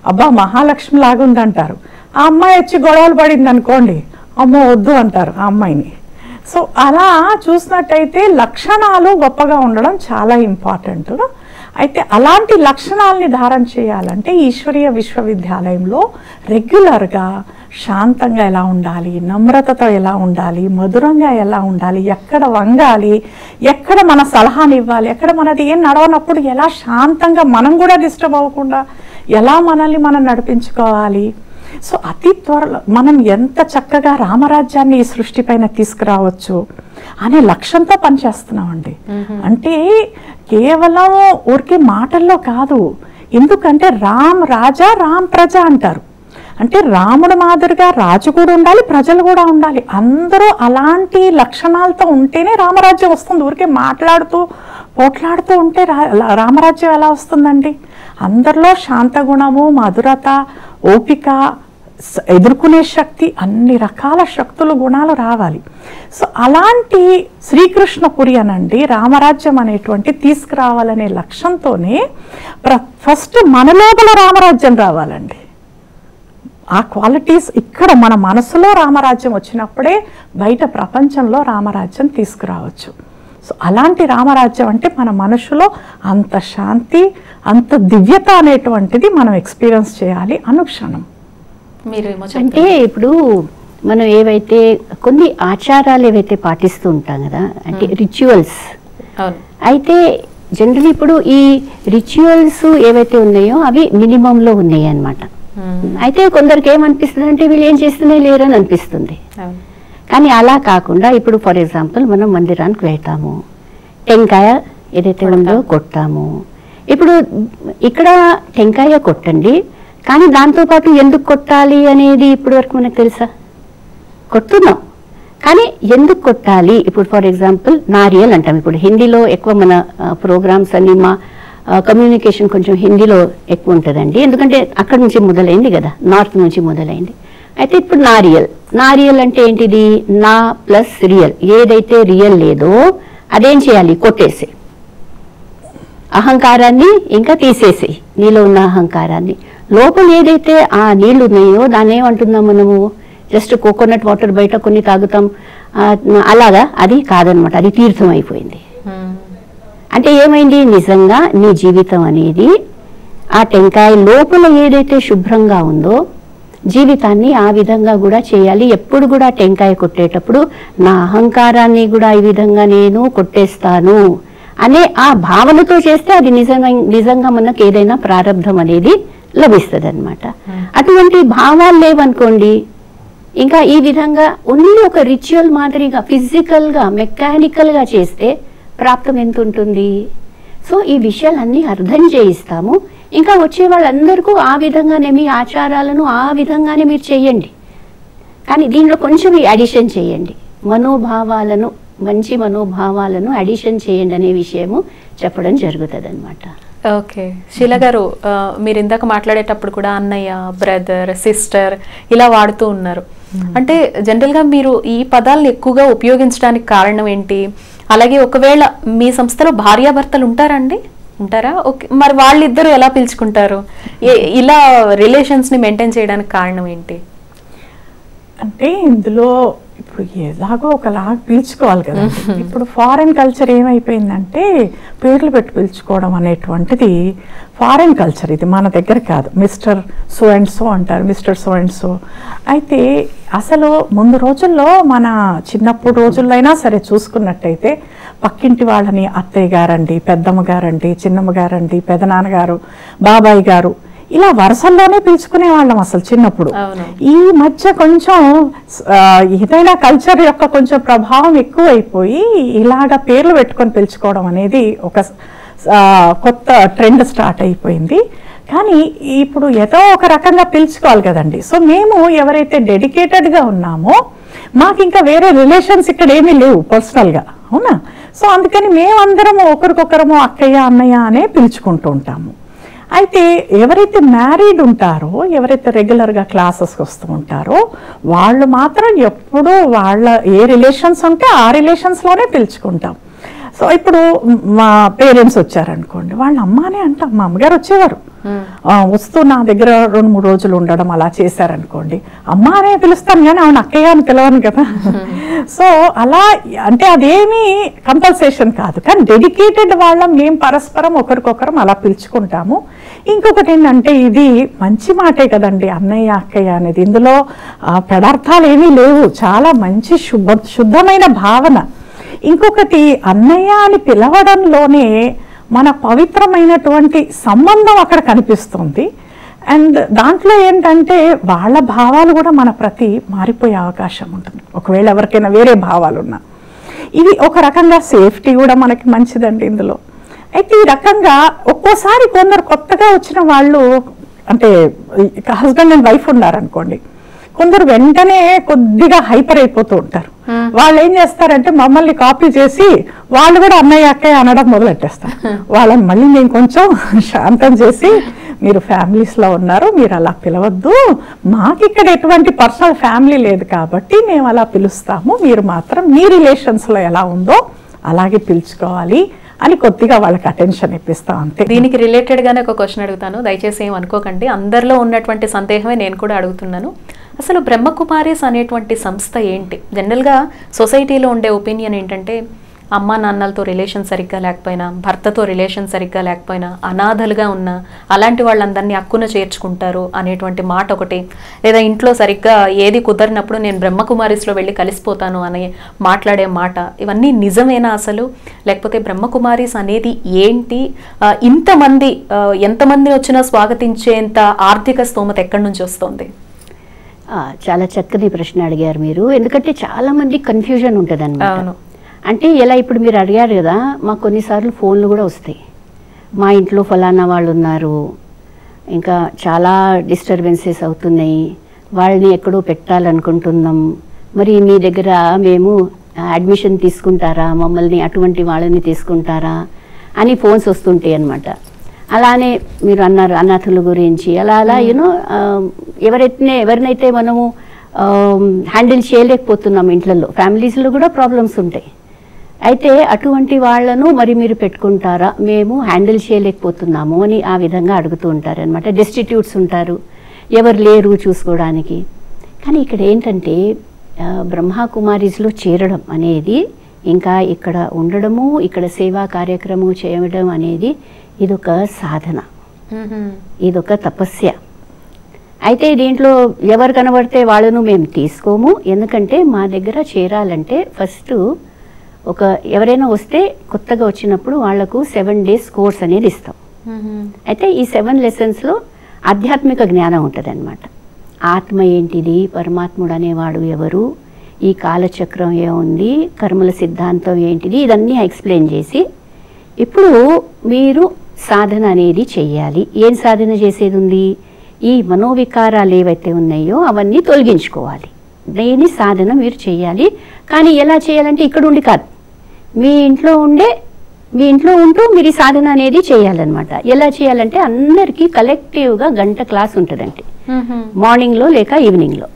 అబ్బా మహాలక్ష్మి లాగుందంటారు. ఆ అమ్మాయి వచ్చి గొడవలు పడింది అనుకోండి, అమ్మో వద్దు అంటారు ఆ అమ్మాయిని. సో అలా చూసినట్టయితే లక్షణాలు గొప్పగా ఉండడం చాలా ఇంపార్టెంట్. అయితే అలాంటి లక్షణాలని ధారణ చేయాలంటే ఈశ్వరీయ విశ్వవిద్యాలయంలో రెగ్యులర్గా శాంతంగా ఎలా ఉండాలి, నమ్రతతో ఎలా ఉండాలి, మధురంగా ఎలా ఉండాలి, ఎక్కడ వంగాలి, ఎక్కడ మన సలహాని ఇవ్వాలి, ఎక్కడ మనది ఏం నడవనప్పుడు ఎలా శాంతంగా మనం కూడా డిస్టర్బ్ అవ్వకుండా ఎలా మనల్ని మనం నడిపించుకోవాలి. సో అతి త్వరలో మనం ఎంత చక్కగా రామరాజ్యాన్ని ఈ సృష్టి పైన తీసుకురావచ్చు అనే లక్ష్యంతో పనిచేస్తున్నామండి. అంటే కేవలం ఊరికే మాటల్లో కాదు. ఎందుకంటే రామ్ రాజా రామ్ ప్రజ అంటారు. అంటే రాముడు మాదిరిగా రాజు కూడా ఉండాలి, ప్రజలు కూడా ఉండాలి. అందరూ అలాంటి లక్షణాలతో ఉంటేనే రామరాజ్యం వస్తుంది. ఊరికే మాట్లాడుతూ పోట్లాడుతూ ఉంటే రామరాజ్యం ఎలా వస్తుందండి? అందరిలో శాంత గుణము, మధురత, ఓపిక, ఎదుర్కొనే శక్తి, అన్ని రకాల శక్తులు గుణాలు రావాలి. సో అలాంటి శ్రీకృష్ణపురి అనండి రామరాజ్యం అనేటువంటి తీసుకురావాలనే లక్ష్యంతోనే ఫస్ట్ మన లోపల రామరాజ్యం రావాలండి. ఆ క్వాలిటీస్ ఇక్కడ మన మనసులో రామరాజ్యం వచ్చినప్పుడే బయట ప్రపంచంలో రామరాజ్యం తీసుకురావచ్చు. సో అలాంటి రామరాజ్యం అంటే మన మనసులో అంత శాంతి, అంత దివ్యత అనేటువంటిది మనం ఎక్స్పీరియన్స్ చేయాలి అనుక్షణం. అంటే ఇప్పుడు మనం ఏవైతే కొన్ని ఆచారాలు ఏవైతే పాటిస్తూ ఉంటాం కదా, అంటే రిచువల్స్, అయితే జనరల్లీ ఇప్పుడు ఈ రిచువల్స్ ఏవైతే ఉన్నాయో అవి మినిమంలో ఉన్నాయి అన్నమాట. అయితే కొందరికి ఏమనిపిస్తుంది అంటే వీళ్ళు ఏం చేస్తూనే లేరని అనిపిస్తుంది. కానీ అలా కాకుండా ఇప్పుడు ఫర్ ఎగ్జాంపుల్ మనం మందిరానికి వెళ్తాము, టెంకాయ ఏదైతే ఉందో కొడతాము. ఇప్పుడు ఇక్కడ టెంకాయ కొట్టండి, కానీ దాంతోపాటు ఎందుకు కొట్టాలి అనేది ఇప్పటి వరకు మనకు తెలుసా? కొడుతున్నాం, కానీ ఎందుకు కొట్టాలి? ఇప్పుడు ఫర్ ఎగ్జాంపుల్ నారియల్ అంటాం. ఇప్పుడు హిందీలో ఎక్కువ మన ప్రోగ్రామ్స్ అన్ని, మా కమ్యూనికేషన్ కొంచెం హిందీలో ఎక్కువ ఉంటుందండి, ఎందుకంటే అక్కడ నుంచి మొదలైంది కదా, నార్త్ నుంచి మొదలైంది. అయితే ఇప్పుడు నారియల్ అంటే ఏంటిది? నా ప్లస్ రియల్. ఏదైతే రియల్ లేదో అదేం చేయాలి? కొట్టేసి అహంకారాన్ని ఇంకా తీసేసి, నీలో ఉన్న అహంకారాన్ని. లోపల ఏదైతే ఆ నీళ్లు ఉన్నాయో దాన్ని ఏమంటున్నాం మనము? జస్ట్ కోకోనట్ వాటర్ బయట కొన్ని తాగుతాం, అలాగా అది కాదనమాట, అది తీర్థం అయిపోయింది. అంటే ఏమైంది? నిజంగా నీ జీవితం అనేది ఆ టెంకాయ లోపల ఏదైతే శుభ్రంగా ఉందో జీవితాన్ని ఆ విధంగా కూడా చేయాలి. ఎప్పుడు కూడా టెంకాయ కొట్టేటప్పుడు నా అహంకారాన్ని కూడా ఈ విధంగా నేను కొట్టేస్తాను అనే ఆ భావనతో చేస్తే అది నిజంగా మనకు ఏదైనా ప్రారంభం అనేది లభిస్తుంది అనమాట. అటువంటి భావాలు లేవనుకోండి, ఇంకా ఈ విధంగా ఓన్లీ ఒక రిచువల్ మాదిరిగా ఫిజికల్గా మెకానికల్గా చేస్తే ప్రాప్తం ఎంత ఉంటుంది? సో ఈ విషయాలన్నీ అర్థం చేయిస్తాము. ఇంకా వచ్చే వాళ్ళందరికీ ఆ విధంగానే మీ ఆచారాలను ఆ విధంగానే మీరు చేయండి, కానీ దీనిలో కొంచెం అడిషన్ చేయండి, మనోభావాలను, మంచి మనోభావాలను అడిషన్ చేయండి అనే విషయము చెప్పడం జరుగుతుంది అనమాట. ఓకే శీల గారు, మీరు ఇందాక మాట్లాడేటప్పుడు కూడా అన్నయ్య, బ్రదర్, సిస్టర్ ఇలా వాడుతూ ఉన్నారు. అంటే జనరల్గా మీరు ఈ పదాలను ఎక్కువగా ఉపయోగించడానికి కారణం ఏంటి? అలాగే ఒకవేళ మీ సంస్థలో భార్యాభర్తలు ఉంటారండి, ఉంటారా? ఓకే, మరి వాళ్ళిద్దరూ ఎలా పిలుచుకుంటారు? ఇలా రిలేషన్స్ని మెయింటైన్ చేయడానికి కారణం ఏంటి? అంటే ఇందులో ఇప్పుడు ఎలాగో ఒకలాగా పిలుచుకోవాలి కదా. ఇప్పుడు ఫారెన్ కల్చర్ ఏమైపోయిందంటే పేర్లు పెట్టి పిలుచుకోవడం అనేటువంటిది ఫారెన్ కల్చర్, ఇది మన దగ్గర కాదు. మిస్టర్ సో అండ్ సో అంటారు, మిస్టర్ సో అండ్ సో. అయితే అసలు ముందు రోజుల్లో, మన చిన్నప్పుడు రోజుల్లో అయినా సరే చూసుకున్నట్టయితే పక్కింటి వాళ్ళని అత్తయ్య గారండి, పెద్దమ్మ గారండి, చిన్నమ్మ గారండి, పెదనాన్నగారు, బాబాయ్ గారు ఇలా వరుసల్లోనే పిలుచుకునే వాళ్ళం అసలు చిన్నప్పుడు. ఈ మధ్య కొంచెం ఏదైనా కల్చర్ యొక్క కొంచెం ప్రభావం ఎక్కువైపోయి ఇలాగ పేర్లు పెట్టుకొని పిలుచుకోవడం అనేది ఒక కొత్త ట్రెండ్ స్టార్ట్ అయిపోయింది. కానీ ఇప్పుడు ఏదో ఒక రకంగా పిలుచుకోవాలి కదండి. సో మేము ఎవరైతే డెడికేటెడ్గా ఉన్నామో మాకు ఇంకా వేరే రిలేషన్స్ ఇక్కడ ఏమీ లేవు పర్సనల్గా, అవునా? సో అందుకని మేమందరము ఒకరికొకరము అక్కయ్య అన్నయ్య అనే పిలుచుకుంటూ ఉంటాము. అయితే ఎవరైతే మ్యారీడ్ ఉంటారో, ఎవరైతే రెగ్యులర్గా క్లాసెస్కి వస్తూ ఉంటారో వాళ్ళు మాత్రం ఎప్పుడూ వాళ్ళ ఏ రిలేషన్స్ ఉంటే ఆ రిలేషన్స్లోనే పిలుచుకుంటాం. సో ఇప్పుడు మా పేరెంట్స్ వచ్చారనుకోండి, వాళ్ళ అమ్మానే అంటాం. మా అమ్మగారు వచ్చేవారు, వస్తూ నా దగ్గర 2-3 రోజులు ఉండడం అలా చేశారనుకోండి, అమ్మ అనే పిలుస్తాను కానీ ఆవిడ అక్కయ్య అని పిలవను కదా. సో అలా అంటే అదేమీ కంపల్సేషన్ కాదు, కానీ డెడికేటెడ్ వాళ్ళం మేము పరస్పరం ఒకరికొకరం అలా పిలుచుకుంటాము. ఇంకొకటి ఏంటంటే ఇది మంచి మాటే కదండి అన్నయ్య అక్కయ్య అనేది, ఇందులో పదార్థాలు ఏమీ లేవు, చాలా మంచి శుద్ధమైన భావన. ఇంకొకటి అన్నయ్య అని పిలవడంలోనే మన పవిత్రమైనటువంటి సంబంధం అక్కడ కనిపిస్తుంది. అండ్ దాంట్లో ఏంటంటే వాళ్ళ భావాలు కూడా మన ప్రతి మారిపోయే అవకాశం ఉంటుంది, ఒకవేళ ఎవరికైనా వేరే భావాలు ఉన్నా. ఇది ఒక రకంగా సేఫ్టీ కూడా మనకి మంచిదండి ఇందులో. అయితే ఈ రకంగా ఒక్కోసారి కొందరు కొత్తగా వచ్చిన వాళ్ళు, అంటే హస్బెండ్ అండ్ వైఫ్ ఉన్నారనుకోండి, కొందరు వెంటనే కొద్దిగా హైపర్ అయిపోతూ ఉంటారు. వాళ్ళు ఏం చేస్తారంటే మమ్మల్ని కాపీ చేసి వాళ్ళు కూడా అన్నయ్య అక్కయ్య అనడం మొదలెట్టేస్తారు. వాళ్ళని మళ్ళీ మేము కొంచెం శాంతం చేసి, మీరు ఫ్యామిలీస్ లో ఉన్నారు, మీరు అలా పిలవద్దు, మాకు ఇక్కడ ఎటువంటి పర్సనల్ ఫ్యామిలీ లేదు కాబట్టి మేము అలా పిలుస్తాము, మీరు మాత్రం మీ రిలేషన్స్ లో ఎలా ఉందో అలాగే పిలుచుకోవాలి అని కొద్దిగా వాళ్ళకి అటెన్షన్ ఇప్పిస్తాం అంతే. దీనికి రిలేటెడ్ గానే ఒక క్వశ్చన్ అడుగుతాను, దయచేసి ఏం అనుకోకండి, అందరిలో ఉన్నటువంటి సందేహమే నేను కూడా అడుగుతున్నాను. అసలు బ్రహ్మకుమారీస్ అనేటువంటి సంస్థ ఏంటి? జనరల్గా సొసైటీలో ఉండే ఒపీనియన్ ఏంటంటే అమ్మా నాన్నలతో రిలేషన్ సరిగ్గా లేకపోయినా, భర్తతో రిలేషన్ సరిగ్గా లేకపోయినా, అనాథలుగా ఉన్న అలాంటి వాళ్ళందరినీ అక్కున చేర్చుకుంటారు అనేటువంటి మాట ఒకటి, లేదా ఇంట్లో సరిగ్గా ఏది కుదరినప్పుడు నేను బ్రహ్మకుమారీస్లో వెళ్ళి కలిసిపోతాను అని మాట్లాడే మాట, ఇవన్నీ నిజమేనా అసలు? లేకపోతే బ్రహ్మకుమారీస్ అనేది ఏంటి? ఇంతమంది ఎంతమంది వచ్చినా స్వాగతించేంత ఆర్థిక స్తోమత ఎక్కడి నుంచి వస్తుంది? చాలా చక్కని ప్రశ్న అడిగారు మీరు. ఎందుకంటే చాలా మంది కన్ఫ్యూజన్ ఉంటుంది అన్నమాట. అంటే ఎలా ఇప్పుడు మీరు అడిగారు కదా, మాకు కొన్నిసార్లు ఫోన్లు కూడా వస్తాయి, మా ఇంట్లో ఫలానా వాళ్ళు ఉన్నారు, ఇంకా చాలా డిస్టర్బెన్సెస్ అవుతున్నాయి, వాళ్ళని ఎక్కడో పెట్టాలనుకుంటున్నాం, మరి మీ దగ్గర మేము అడ్మిషన్ తీసుకుంటారా, మమ్మల్ని అటువంటి వాళ్ళని తీసుకుంటారా అని ఫోన్స్ వస్తుంటాయి అన్నమాట. అలానే మీరు అన్నారు అనాథుల గురించి, అలా అలా యూనో ఎవరినైతే మనము హ్యాండిల్ చేయలేకపోతున్నాం, ఇంట్లో ఫ్యామిలీస్లో కూడా ప్రాబ్లమ్స్ ఉంటాయి. అయితే అటువంటి వాళ్ళను మరి మీరు పెట్టుకుంటారా, మేము హ్యాండిల్ చేయలేకపోతున్నాము అని ఆ విధంగా అడుగుతూ ఉంటారనమాట. డెస్టిట్యూట్స్ ఉంటారు, ఎవరు లేరు చూసుకోవడానికి. కానీ ఇక్కడ ఏంటంటే బ్రహ్మకుమారీస్లో చేరడం అనేది, ఇంకా ఇక్కడ ఉండడము, ఇక్కడ సేవా కార్యక్రమం చేయడం అనేది ఇదొక సాధన, ఇదొక తపస్య. అయితే దీంట్లో ఎవరు కనబడితే వాళ్ళను మేము తీసుకోము. ఎందుకంటే మా దగ్గర చేరాలంటే ఫస్ట్ ఎవరైనా వస్తే కొత్తగా వచ్చినప్పుడు వాళ్లకు 7 days కోర్స్ అనేది ఇస్తాం. అయితే ఈ 7 lessonsలో ఆధ్యాత్మిక జ్ఞానం ఉంటుంది అన్నమాట. ఆత్మ ఏంటిది, పరమాత్ముడు అనేవాడు ఎవరు, ఈ కాలచక్రం ఏముంది, కర్మల సిద్ధాంతం ఏంటిది, ఇదన్నీ ఎక్స్ప్లెయిన్ చేసి ఇప్పుడు మీరు సాధన అనేది చెయ్యాలి. ఏం సాధన చేసేది ఉంది, ఈ మనోవికారాలు ఏవైతే ఉన్నాయో అవన్నీ తొలగించుకోవాలి. దేని సాధన మీరు చేయాలి. కానీ ఎలా చేయాలంటే ఇక్కడ ఉండి కాదు, మీ ఇంట్లో ఉంటూ మీరు ఈ సాధన అనేది చేయాలన్నమాట. ఎలా చేయాలంటే అందరికీ కలెక్టివ్గా 1 గంట క్లాస్ ఉంటుందండి. మార్నింగ్లో లేక ఈవినింగ్లో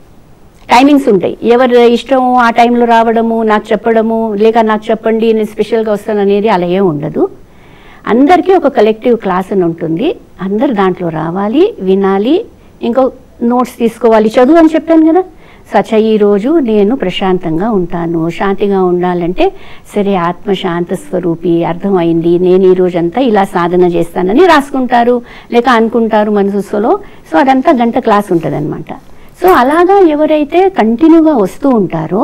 టైమింగ్స్ ఉంటాయి. ఎవరి ఇష్టం ఆ టైంలో రావడము, నాకు చెప్పడము, లేక నాకు చెప్పండి నేను స్పెషల్గా వస్తాను అనేది అలా ఏం ఉండదు. అందరికీ ఒక కలెక్టివ్ క్లాస్ అని ఉంటుంది. అందరు దాంట్లో రావాలి, వినాలి, ఇంకో నోట్స్ తీసుకోవాలి. చదువు అని చెప్పాను కదా, సచ ఈరోజు నేను ప్రశాంతంగా ఉంటాను, శాంతిగా ఉండాలంటే సరే ఆత్మ శాంత స్వరూపి అర్థమైంది, నేను ఈ రోజంతా ఇలా సాధన చేస్తానని రాసుకుంటారు, లేక అనుకుంటారు మనసులో. సో అదంతా 1 గంట క్లాస్ ఉంటుంది అనమాట. సో అలాగా ఎవరైతే కంటిన్యూగా వస్తూ ఉంటారో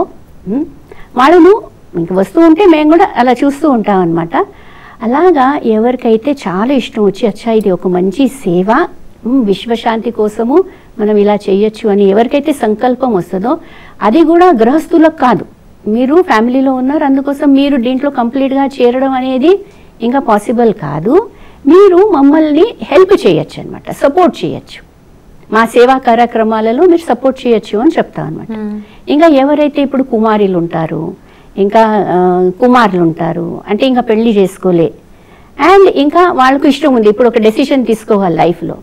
వాళ్ళను ఇంక వస్తూ ఉంటే మేము కూడా అలా చూస్తూ ఉంటాం అనమాట. అలాగా ఎవరికైతే చాలా ఇష్టం వచ్చి అచ్చా ఇది ఒక మంచి సేవ, విశ్వశాంతి కోసము మనం ఇలా చేయొచ్చు అని ఎవరికైతే సంకల్పం వస్తుందో, అది కూడా గృహస్థులకు కాదు, మీరు ఫ్యామిలీలో ఉన్నారు అందుకోసం మీరు దీంట్లో కంప్లీట్గా చేరడం అనేది ఇంకా పాసిబుల్ కాదు. మీరు మమ్మల్ని హెల్ప్ చేయొచ్చు అనమాట, సపోర్ట్ చేయొచ్చు, మా సేవా కార్యక్రమాలలో మీరు సపోర్ట్ చేయొచ్చు అని చెప్తాం అనమాట. ఇంకా ఎవరైతే ఇప్పుడు కుమారులు ఉంటారు, ఇంకా కుమారులు ఉంటారు, అంటే ఇంకా పెళ్లి చేసుకోలే అండ్ ఇంకా వాళ్ళకు ఇష్టం ఉంది ఇప్పుడు ఒక డెసిషన్ తీసుకోవాలి లైఫ్లో,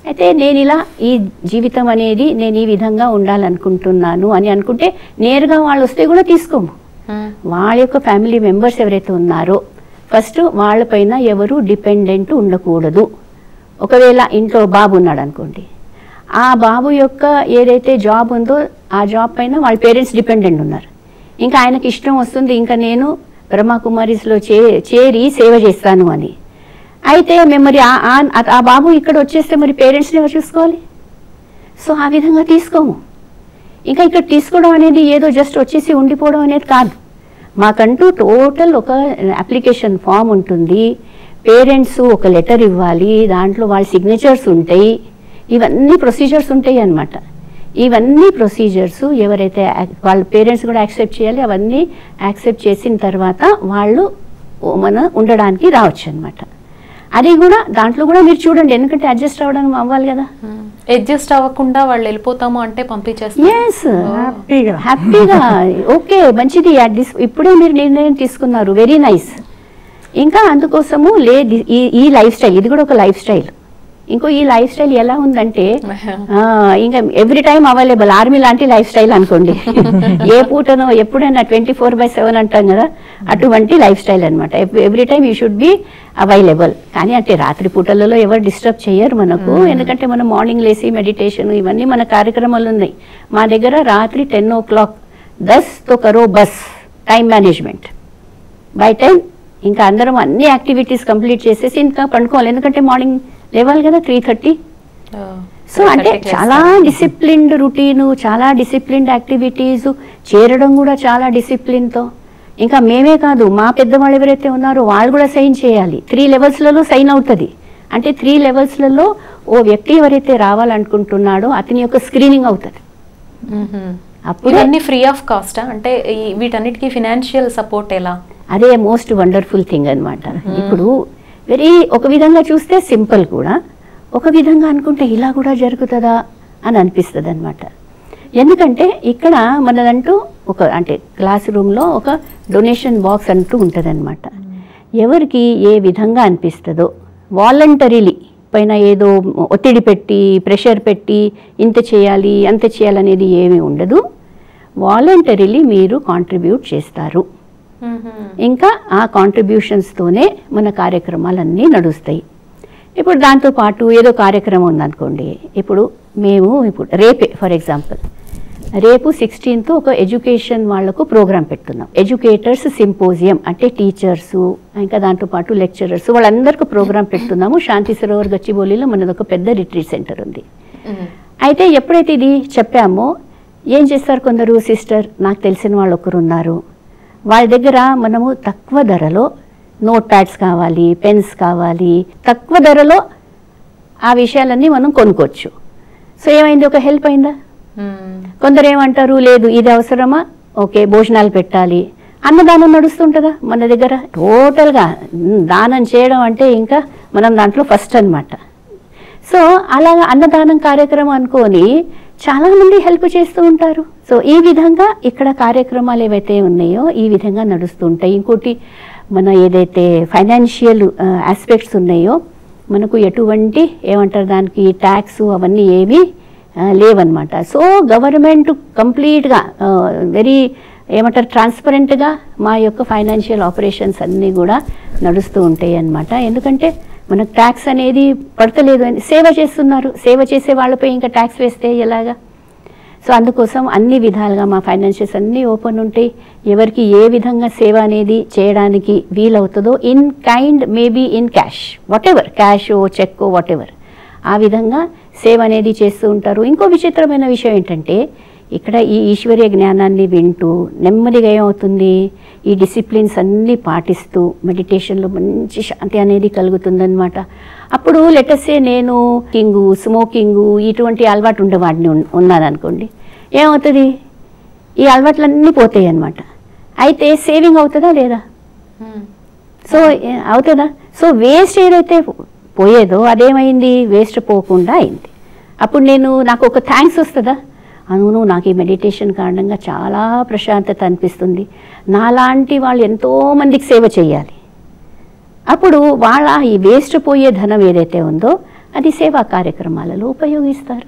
అయితే నేను ఇలా ఈ జీవితం అనేది నేను ఈ విధంగా ఉండాలనుకుంటున్నాను అని అనుకుంటే నేరుగా వాళ్ళు వస్తే కూడా తీసుకోము. వాళ్ళ యొక్క ఫ్యామిలీ మెంబర్స్ ఎవరైతే ఉన్నారో ఫస్ట్ వాళ్ళపైన ఎవరు డిపెండెంట్ ఉండకూడదు. ఒకవేళ ఇంట్లో బాబు ఉన్నాడు అనుకోండి, ఆ బాబు యొక్క ఏదైతే జాబ్ ఉందో ఆ జాబ్ పైన వాళ్ళ పేరెంట్స్ డిపెండెంట్ ఉన్నారు. ఇంకా ఆయనకి ఇష్టం వస్తుంది ఇంకా నేను బ్రహ్మకుమారీస్లో చేరి సేవ చేస్తాను అని, అయితే మేము మరి ఆ బాబు ఇక్కడ వచ్చేస్తే మరి పేరెంట్స్ని ఎవరు చూసుకోవాలి? సో ఆ విధంగా తీసుకోము. ఇంకా ఇక్కడ తీసుకోవడం అనేది ఏదో జస్ట్ వచ్చేసి ఉండిపోవడం అనేది కాదు. మాకంటూ టోటల్ ఒక అప్లికేషన్ ఫామ్ ఉంటుంది, పేరెంట్స్ ఒక లెటర్ ఇవ్వాలి, దాంట్లో వాళ్ళ సిగ్నేచర్స్ ఉంటాయి, ఇవన్నీ ప్రొసీజర్స్ ఉంటాయి అన్నమాట. ఇవన్నీ ప్రొసీజర్స్ ఎవరైతే వాళ్ళ పేరెంట్స్ కూడా యాక్సెప్ట్ చేయాలి, అవన్నీ యాక్సెప్ట్ చేసిన తర్వాత వాళ్ళు మన ఉండడానికి రావచ్చు అనమాట. అది కూడా దాంట్లో కూడా మీరు చూడండి, ఎందుకంటే అడ్జస్ట్ అవ్వడానికి అవ్వాలి కదా. అడ్జస్ట్ అవ్వకుండా వాళ్ళు వెళ్ళిపోతాము అంటే పంపించేస్తారు. ఎస్, హ్యాపీగా ఓకే మంచిది, ఇప్పుడే మీరు నిర్ణయం తీసుకున్నారు, వెరీ నైస్. ఇంకా అందుకోసము లేదు ఈ లైఫ్ స్టైల్, ఇది కూడా ఒక లైఫ్ స్టైల్. ఇంకో ఈ లైఫ్ స్టైల్ ఎలా ఉందంటే ఇంకా ఎవ్రీ టైం అవైలబుల్, ఆర్మీ లాంటి లైఫ్ స్టైల్ అనుకోండి. ఏ పూటనో ఎప్పుడైనా 24/7 అంటాం కదా, అటువంటి లైఫ్ స్టైల్ అనమాట. Every time you should be available. కానీ అంటే రాత్రి పూటలలో ఎవరు డిస్టర్బ్ చేయరు మనకు, ఎందుకంటే మనం మార్నింగ్ లేసి మెడిటేషన్ ఇవన్నీ మన కార్యక్రమాలు ఉన్నాయి. మా దగ్గర రాత్రి 10 o'clock 10 तो करो बस టైం మేనేజ్మెంట్ బై 10 ఇంకా అందరం అన్ని యాక్టివిటీస్ కంప్లీట్ చేసేసి ఇంకా పండుకోవాలి, ఎందుకంటే మార్నింగ్ లేవాలి కదా 3:30. సో అంటే చాలా డిసిప్లిన్డ్ రొటీను, చాలా డిసిప్లిన్డ్ యాక్టివిటీస్, చేరడం కూడా చాలా డిసిప్లిన్తో. ఇంకా మేమే కాదు, మా పెద్దవాళ్ళు ఎవరైతే ఉన్నారో వాళ్ళు కూడా సైన్ చేయాలి. 3 levelsలలో సైన్ అవుతుంది. అంటే 3 levelsలలో ఓ వ్యక్తి ఎవరైతే రావాలనుకుంటున్నాడో అతని యొక్క స్క్రీనింగ్ అవుతుంది. అప్పుడు ఫ్రీ ఆఫ్ కాస్ట్ అంటే వీటన్నిటికీ ఫినాన్షియల్ సపోర్ట్ ఎలా? అదే మోస్ట్ వండర్ఫుల్ థింగ్ అనమాట. ఇప్పుడు వెరీ ఒక విధంగా చూస్తే సింపుల్ కూడా, ఒక విధంగా అనుకుంటే ఇలా కూడా జరుగుతుందా అని అనిపిస్తుంది అనమాట. ఎందుకంటే ఇక్కడ మనదంటూ ఒక అంటే క్లాస్ రూమ్లో ఒక డొనేషన్ బాక్స్ అంటూ ఉంటుంది అనమాట. ఎవరికి ఏ విధంగా అనిపిస్తుందో వాలంటరీలీ, పైన ఏదో ఒత్తిడి పెట్టి ప్రెషర్ పెట్టి ఇంత చేయాలి అంత చేయాలనేది ఏమీ ఉండదు. వాలంటరీలీ మీరు కాంట్రిబ్యూట్ చేస్తారు. ఇంకా ఆ కాంట్రిబ్యూషన్స్తోనే మన కార్యక్రమాలన్నీ నడుస్తాయి. ఇప్పుడు దాంతోపాటు ఏదో కార్యక్రమం ఉందనుకోండి, ఇప్పుడు రేపే ఫర్ ఎగ్జాంపుల్ రేపు 16th ఒక ఎడ్యుకేషన్ వాళ్లకు ప్రోగ్రామ్ పెడుతున్నాం. ఎడ్యుకేటర్స్ సింపోజియం అంటే టీచర్సు ఇంకా దాంతోపాటు లెక్చరర్స్ వాళ్ళందరికీ ప్రోగ్రామ్ పెడుతున్నాము. శాంతి సరోవర్ గచ్చిబౌలిలో మనది ఒక పెద్ద రిట్రీట్ సెంటర్ ఉంది. అయితే ఎప్పుడైతే ఇది చెప్పామో ఏం చేస్తారు కొందరు, సిస్టర్ నాకు తెలిసిన వాళ్ళు ఒకరు ఉన్నారు, వాళ్ళ దగ్గర మనము తక్కువ ధరలో నోట్ ప్యాడ్స్ కావాలి, పెన్స్ కావాలి, తక్కువ ధరలో ఆ విషయాలన్నీ మనం కొనుక్కోవచ్చు. సో ఏమైంది, ఒక హెల్ప్ అయిందా? కొందరు ఏమంటారు, లేదు ఇది అవసరమా, ఓకే భోజనాలు పెట్టాలి, అన్నదానం నడుస్తుంటుందా మన దగ్గర. టోటల్గా దానం చేయడం అంటే ఇంకా మనం దాంట్లో ఫస్ట్ అనమాట. సో అలాగా అన్నదానం కార్యక్రమం అనుకొని చాలామంది హెల్ప్ చేస్తూ ఉంటారు. సో ఈ విధంగా ఇక్కడ కార్యక్రమాలు ఏవైతే ఉన్నాయో ఈ విధంగా నడుస్తూ ఉంటాయి. ఇంకోటి మన ఏదైతే ఫైనాన్షియల్ ఆస్పెక్ట్స్ ఉన్నాయో మనకు ఎటువంటి ఏమంటారు దానికి ట్యాక్స్ అవన్నీ ఏమీ లేవన్నమాట. సో గవర్నమెంట్ కంప్లీట్గా వెరీ ఏమంటారు ట్రాన్స్పరెంట్గా మా యొక్క ఫైనాన్షియల్ ఆపరేషన్స్ అన్నీ కూడా నడుస్తూ ఉంటాయి అన్నమాట. ఎందుకంటే మనకు ట్యాక్స్ అనేది పడతలేదు అని సేవ చేస్తున్నారు, సేవ చేసే వాళ్ళపై ఇంకా ట్యాక్స్ వేస్తే ఎలాగా. సో అందుకోసం అన్ని విధాలుగా మా ఫైనాన్షియల్స్ అన్నీ ఓపెన్ ఉంటాయి. ఎవరికి ఏ విధంగా సేవ అనేది చేయడానికి వీలవుతుందో in kind maybe in cash, whatever cash cheque whatever ఆ విధంగా సేవ అనేది చేస్తూ ఉంటారు. ఇంకో విచిత్రమైన విషయం ఏంటంటే ఇక్కడ ఈ ఈశ్వరీయ జ్ఞానాన్ని వింటూ నెమ్మదిగా ఏమవుతుంది, ఈ డిసిప్లిన్స్ అన్నీ పాటిస్తూ మెడిటేషన్లో మంచి శాంతి అనేది కలుగుతుందన్నమాట. అప్పుడు లెటర్సే నేను స్మోకింగు ఇటువంటి అలవాటు ఉండేవాడిని ఉన్నాను అనుకోండి, ఏమవుతుంది ఈ అలవాట్లన్నీ పోతాయి అన్నమాట. అయితే సేవింగ్ అవుతుందా లేదా? సో అవుతుందా? సో వేస్ట్ ఏదైతే పోయేదో అదేమైంది, వేస్ట్ పోకుండా అయింది. అప్పుడు నాకు ఒక థ్యాంక్స్ వస్తుందా, అవును నాకు ఈ మెడిటేషన్ కారణంగా చాలా ప్రశాంతత అనిపిస్తుంది, నాలాంటి వాళ్ళు ఎంతోమందికి సేవ చేయాలి. అప్పుడు వాళ్ళ ఈ వేస్ట్ పోయే ధనం ఏదైతే ఉందో అది సేవా కార్యక్రమాలలో ఉపయోగిస్తారు.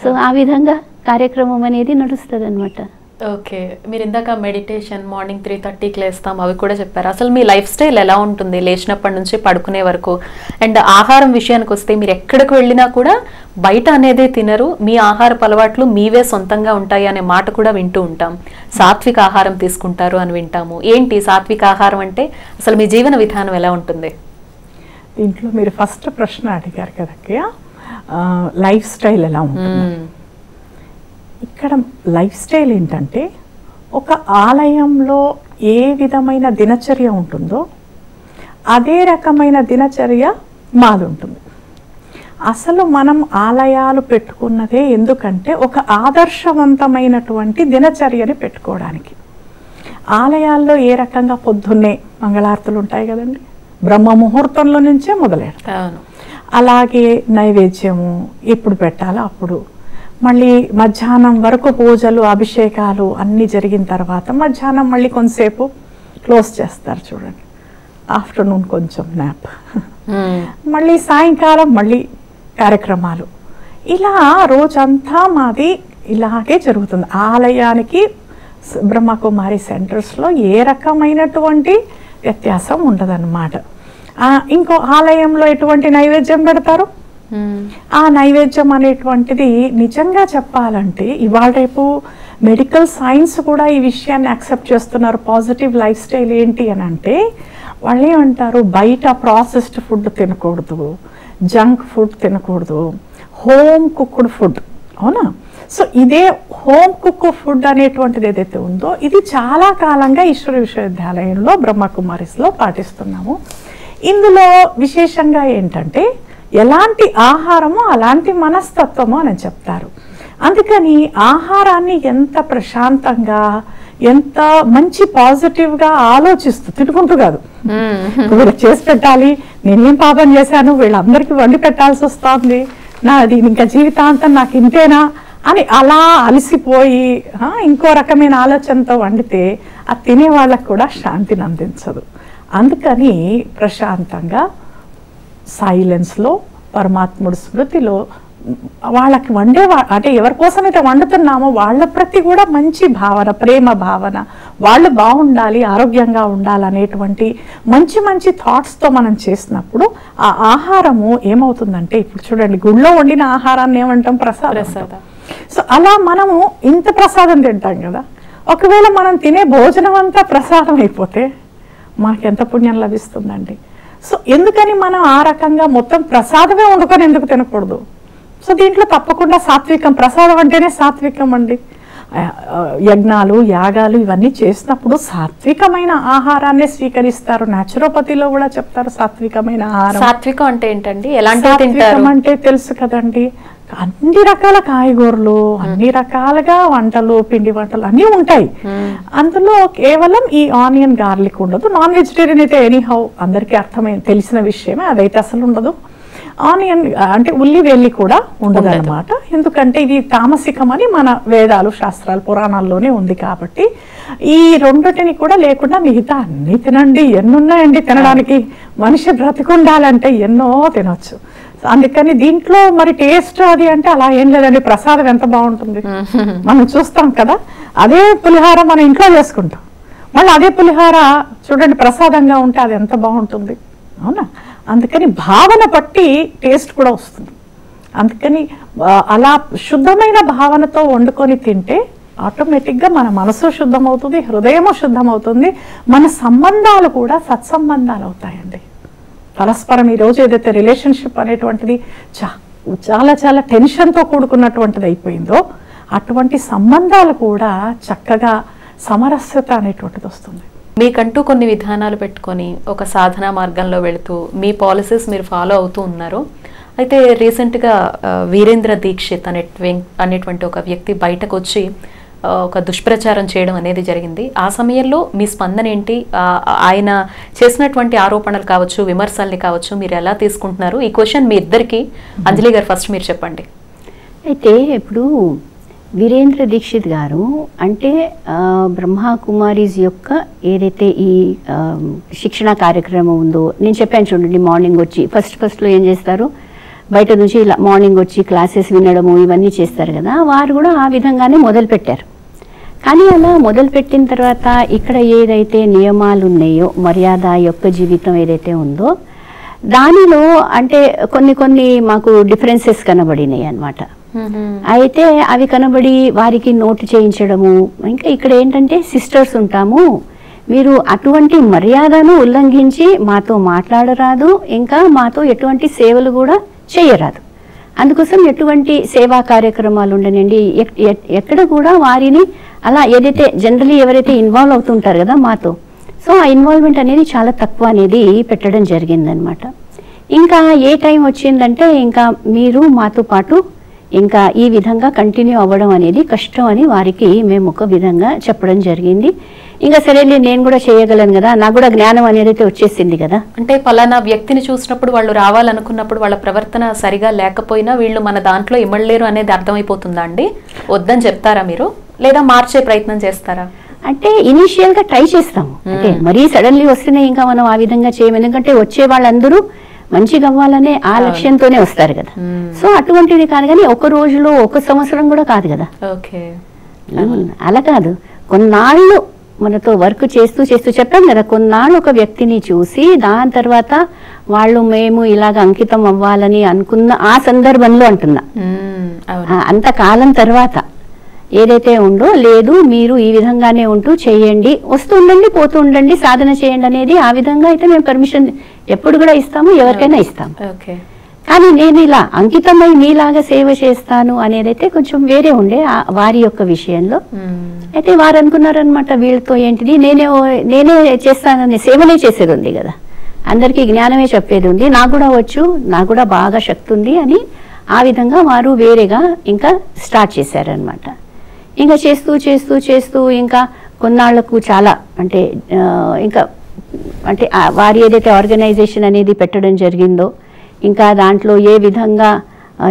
సో ఆ విధంగా కార్యక్రమం అనేది నడుస్తుంది అనమాట. ఓకే, మీరు ఇందాక మెడిటేషన్ మార్నింగ్ 3:30కి లేస్తాం అవి కూడా చెప్పారు. అసలు మీ లైఫ్ స్టైల్ ఎలా ఉంటుంది లేచినప్పటి నుంచి పడుకునే వరకు? అండ్ ఆహారం విషయానికి వస్తే మీరు ఎక్కడికి వెళ్ళినా కూడా బయట అనేది తినరు, మీ ఆహారపు అలవాట్లు మీవే సొంతంగా ఉంటాయి అనే మాట కూడా వింటూ ఉంటాం. సాత్విక ఆహారం తీసుకుంటారు అని వింటాము. ఏంటి సాత్విక ఆహారం అంటే? అసలు మీ జీవన విధానం ఎలా ఉంటుంది? దీంట్లో మీరు ఫస్ట్ ప్రశ్న అడిగారు కదక్కయ్య, లైఫ్ స్టైల్ ఎలా ఉంటుంది. ఇక్కడ లైఫ్ స్టైల్ ఏంటంటే ఒక ఆలయంలో ఏ విధమైన దినచర్య ఉంటుందో అదే రకమైన దినచర్య మాది ఉంటుంది. అసలు మనం ఆలయాలు పెట్టుకున్నదే ఎందుకంటే ఒక ఆదర్శవంతమైనటువంటి దినచర్యని పెట్టుకోవడానికి. ఆలయాల్లో ఏ రకంగా పొద్దున్నే మంగళారతులు ఉంటాయి కదండి, బ్రహ్మ ముహూర్తంలో నుంచే మొదలెడతారు. అవును. అలాగే నైవేద్యము ఎప్పుడు పెట్టాలో అప్పుడు, మళ్ళీ మధ్యాహ్నం వరకు పూజలు అభిషేకాలు అన్నీ జరిగిన తర్వాత మధ్యాహ్నం మళ్ళీ కొంతసేపు క్లోజ్ చేస్తారు చూడండి, ఆఫ్టర్నూన్ కొంచెం న్యాప్, మళ్ళీ సాయంకాలం మళ్ళీ కార్యక్రమాలు. ఇలా రోజంతా మాది ఇలాగే జరుగుతుంది. ఆలయానికి బ్రహ్మకుమారి సెంటర్స్లో ఏ రకమైనటువంటి వ్యత్యాసం ఉండదన్నమాట. ఇంకో ఆలయంలో ఎటువంటి నైవేద్యం పెడతారు, ఆ నైవేద్యం అనేటువంటిది నిజంగా చెప్పాలంటే ఇవాళ రేపు మెడికల్ సైన్స్ కూడా ఈ విషయాన్ని యాక్సెప్ట్ చేస్తున్నారు. పాజిటివ్ లైఫ్ స్టైల్ ఏంటి అని అంటే వాళ్ళు ఏమంటారు, బయట ప్రాసెస్డ్ ఫుడ్ తినకూడదు, జంక్ ఫుడ్ తినకూడదు, హోమ్ కుక్డ్ ఫుడ్. అవునా? సో ఇదే హోమ్ కుక్ ఫుడ్ అనేటువంటిది ఏదైతే ఉందో ఇది చాలా కాలంగా ఈశ్వర విశ్వవిద్యాలయంలో బ్రహ్మకుమారిస్లో పాటిస్తున్నాము. ఇందులో విశేషంగా ఏంటంటే ఎలాంటి ఆహారమో అలాంటి మనస్తత్వమో అని చెప్తారు. అందుకని ఆహారాన్ని ఎంత ప్రశాంతంగా, ఎంత మంచి పాజిటివ్గా ఆలోచిస్తూ, తిట్టుకుంటూ కాదు, వీళ్ళకి చేసి పెట్టాలి, నేనేం పాపం చేశాను, వీళ్ళందరికీ వండి పెట్టాల్సి వస్తుంది, నాది ఇంకా జీవితాంతం నాకు ఇంతేనా అని అలా అలసిపోయి ఇంకో రకమైన ఆలోచనతో వండితే అది తినే వాళ్ళకు కూడా శాంతిని అందించదు. అందుకని ప్రశాంతంగా సైలెన్స్లో పరమాత్ముడు స్మృతిలో వాళ్ళకి అంటే ఎవరి కోసమైతే వండుతున్నామో వాళ్ళ ప్రతి కూడా మంచి భావన, ప్రేమ భావన, వాళ్ళు బాగుండాలి, ఆరోగ్యంగా ఉండాలనేటువంటి మంచి మంచి థాట్స్తో మనం చేసినప్పుడు ఆ ఆహారము ఏమవుతుందంటే, ఇప్పుడు చూడండి గుళ్ళో వండిన ఆహారాన్ని ఏమంటాం, ప్రసాదం. సో అలా మనము ఇంత ప్రసాదం తింటాం కదా, ఒకవేళ మనం తినే భోజనం అంతా ప్రసాదం అయిపోతే మనకెంత పుణ్యం లభిస్తుందండి. సో ఎందుకని మనం ఆ రకంగా మొత్తం ప్రసాదమే వండుకొని ఎందుకు తినకూడదు? సో దీంట్లో తప్పకుండా సాత్వికం, ప్రసాదం అంటేనే సాత్వికం అండి. యజ్ఞాలు యాగాలు ఇవన్నీ చేసినప్పుడు సాత్వికమైన ఆహారాన్ని స్వీకరిస్తారు. న్యాచురోపతిలో కూడా చెప్తారు సాత్వికమైన ఆహారం. సాత్వికం అంటే ఏంటండి, ఎలాంటి సాత్వికం అంటే తెలుసు కదండి, అన్ని రకాల కాయగూరలు, అన్ని రకాలుగా వంటలు, పిండి వంటలు అన్నీ ఉంటాయి. అందులో కేవలం ఈ ఆనియన్ గార్లిక్ ఉండదు. నాన్ వెజిటేరియన్ అయితే ఎనీహౌ అందరికీ అర్థమైన తెలిసిన విషయమే, అదైతే అసలు ఉండదు. ఆనియన్ అంటే ఉల్లి వెల్లి కూడా ఉండదు అనమాట. ఎందుకంటే ఇది తామసికం అని మన వేదాలు, శాస్త్రాలు, పురాణాల్లోనే ఉంది. కాబట్టి ఈ రెండిటిని కూడా లేకుండా మిగతా అన్ని తినండి. ఎన్నున్నాయండి తినడానికి, మనిషి బ్రతికుండాలంటే ఎన్నో తినొచ్చు. అందుకని దీంట్లో మరి టేస్ట్ అది అంటే అలా ఏం లేదండి. ప్రసాదం ఎంత బాగుంటుంది మనం చూస్తాం కదా, అదే పులిహార మన ఇంట్లో చేసుకుంటాం, మళ్ళీ అదే పులిహార చూడండి ప్రసాదంగా ఉంటే అది ఎంత బాగుంటుంది. అవునా? అందుకని భావన బట్టి టేస్ట్ కూడా వస్తుంది. అందుకని అలా శుద్ధమైన భావనతో వండుకొని తింటే ఆటోమేటిక్గా మన మనసు శుద్ధమవుతుంది, హృదయము శుద్ధమవుతుంది, మన సంబంధాలు కూడా సత్సంబంధాలు అవుతాయండి. పరస్పరం ఈరోజు ఏదైతే రిలేషన్షిప్ అనేటువంటిది చాలా చాలా టెన్షన్తో కూడుకున్నటువంటిది అయిపోయిందో అటువంటి సంబంధాలు కూడా చక్కగా సమరస్యత అనేటువంటిది వస్తుంది. మీకంటూ కొన్ని విధానాలు పెట్టుకొని ఒక సాధనా మార్గంలో వెళుతూ మీ పాలసీస్ మీరు ఫాలో అవుతూ ఉన్నారు. అయితే రీసెంట్గా వీరేంద్ర దీక్షిత్ అనేటువంటి ఒక వ్యక్తి బయటకు వచ్చి ఒక దుష్ప్రచారం చేయడం అనేది జరిగింది. ఆ సమయంలో మీ స్పందన ఏంటి? ఆయన చేసినటువంటి ఆరోపణలు కావచ్చు, విమర్శల్ని కావచ్చు, మీరు ఎలా తీసుకుంటున్నారు? ఈ క్వశ్చన్ మీ ఇద్దరికి. అంజలి గారు ఫస్ట్ మీరు చెప్పండి. అయితే ఇప్పుడు వీరేంద్ర దీక్షిత్ గారు అంటే బ్రహ్మకుమారీస్ యొక్క ఏదైతే ఈ శిక్షణ కార్యక్రమం ఉందో, నేను చెప్పాను చూడండి, మార్నింగ్ వచ్చి ఫస్ట్లో ఏం చేస్తారు, బయట నుంచి ఇలా మార్నింగ్ వచ్చి క్లాసెస్ వినడము ఇవన్నీ చేస్తారు కదా, వారు కూడా ఆ విధంగానే మొదలుపెట్టారు. కానీ అలా మొదలుపెట్టిన తర్వాత ఇక్కడ ఏదైతే నియమాలు ఉన్నాయో, మర్యాద యొక్క జీవితం ఏదైతే ఉందో దానిలో అంటే కొన్ని మాకు డిఫరెన్సెస్ కనబడినాయి అన్నమాట. అయితే అవి కనబడి వారికి నోటు చేయించడము, ఇంకా ఇక్కడ ఏంటంటే సిస్టర్స్ ఉంటాము, మీరు అటువంటి మర్యాదను ఉల్లంఘించి మాతో మాట్లాడరాదు, ఇంకా మాతో ఎటువంటి సేవలు కూడా చేయరాదు, అందుకోసం ఎటువంటి సేవా కార్యక్రమాలు ఉండనండి, ఎక్కడ కూడా వారిని అలా ఏదైతే జనరలీ ఎవరైతే ఇన్వాల్వ్ అవుతుంటారు కదా మాతో, సో ఆ ఇన్వాల్వ్మెంట్ అనేది చాలా తక్కువ అనేది పెట్టడం జరిగిందనమాట. ఇంకా ఏ టైం వచ్చిందంటే ఇంకా మీరు మాతో పాటు ఇంకా ఈ విధంగా కంటిన్యూ అవ్వడం అనేది కష్టం అని వారికి మేము ఒక విధంగా చెప్పడం జరిగింది. ఇంకా సరేలే నేను కూడా చేయగలను కదా, నాకు కూడా జ్ఞానం అనేది అయితే వచ్చేసింది కదా. అంటే పలానా వ్యక్తిని చూసినప్పుడు వాళ్ళు రావాలనుకున్నప్పుడు వాళ్ళ ప్రవర్తన సరిగా లేకపోయినా వీళ్ళు మన దాంట్లో ఇమ్మడలేరు అనేది అర్థమైపోతుందా అండి? వద్దని చెప్తారా మీరు, లేదా మార్చే ప్రయత్నం చేస్తారా? అంటే ఇనీషియల్ గా ట్రై చేస్తాము, అంటే మరీ సడన్లీ వస్తేనే ఇంకా మనం ఆ విధంగా చేయము. ఎందుకంటే వచ్చే వాళ్ళందరూ మంచిగా అవ్వాలనే ఆ లక్ష్యంతోనే వస్తారు కదా. సో అటువంటిది కాదు, కానీ ఒక రోజులో ఒక సంవత్సరం కూడా కాదు కదా. ఓకే, అలా కాదు, కొన్నాళ్ళు మనతో వర్క్ చేస్తూ చేస్తూ చెప్పాం కదా, కొన్నాళ్ళు ఒక వ్యక్తిని చూసి దాని తర్వాత వాళ్ళు మేము ఇలాగ అంకితం అవ్వాలని అనుకున్న ఆ సందర్భంలో అంటున్నా, అంతకాలం తర్వాత ఏదైతే ఉందో లేదు మీరు ఈ విధంగానే ఉంటూ చేయండి, వస్తూ ఉండండి పోతూ ఉండండి సాధన చేయండి అనేది ఆ విధంగా అయితే మేము పర్మిషన్ ఎప్పుడు కూడా ఇస్తాము, ఎవరికైనా ఇస్తాము. కానీ నేను ఇలా అంకితమై మీలాగా సేవ చేస్తాను అనేది అయితే కొంచెం వేరే ఉండే వారి యొక్క విషయంలో. అయితే వారు అనుకున్నారనమాట వీళ్ళతో ఏంటిది నేనే చేస్తానని, సేవనే చేసేది ఉంది కదా, అందరికీ జ్ఞానమే చెప్పేది ఉంది, నాకు కూడా వచ్చు, నాకు కూడా బాగా శక్తి ఉంది అని ఆ విధంగా వారు వేరేగా ఇంకా స్టార్ట్ చేశారనమాట. ఇంకా చేస్తూ చేస్తూ చేస్తూ ఇంకా కొన్నాళ్లకు చాలా అంటే ఇంకా అంటే వారి ఏదైతే ఆర్గనైజేషన్ అనేది పెట్టడం జరిగిందో ఇంకా దాంట్లో ఏ విధంగా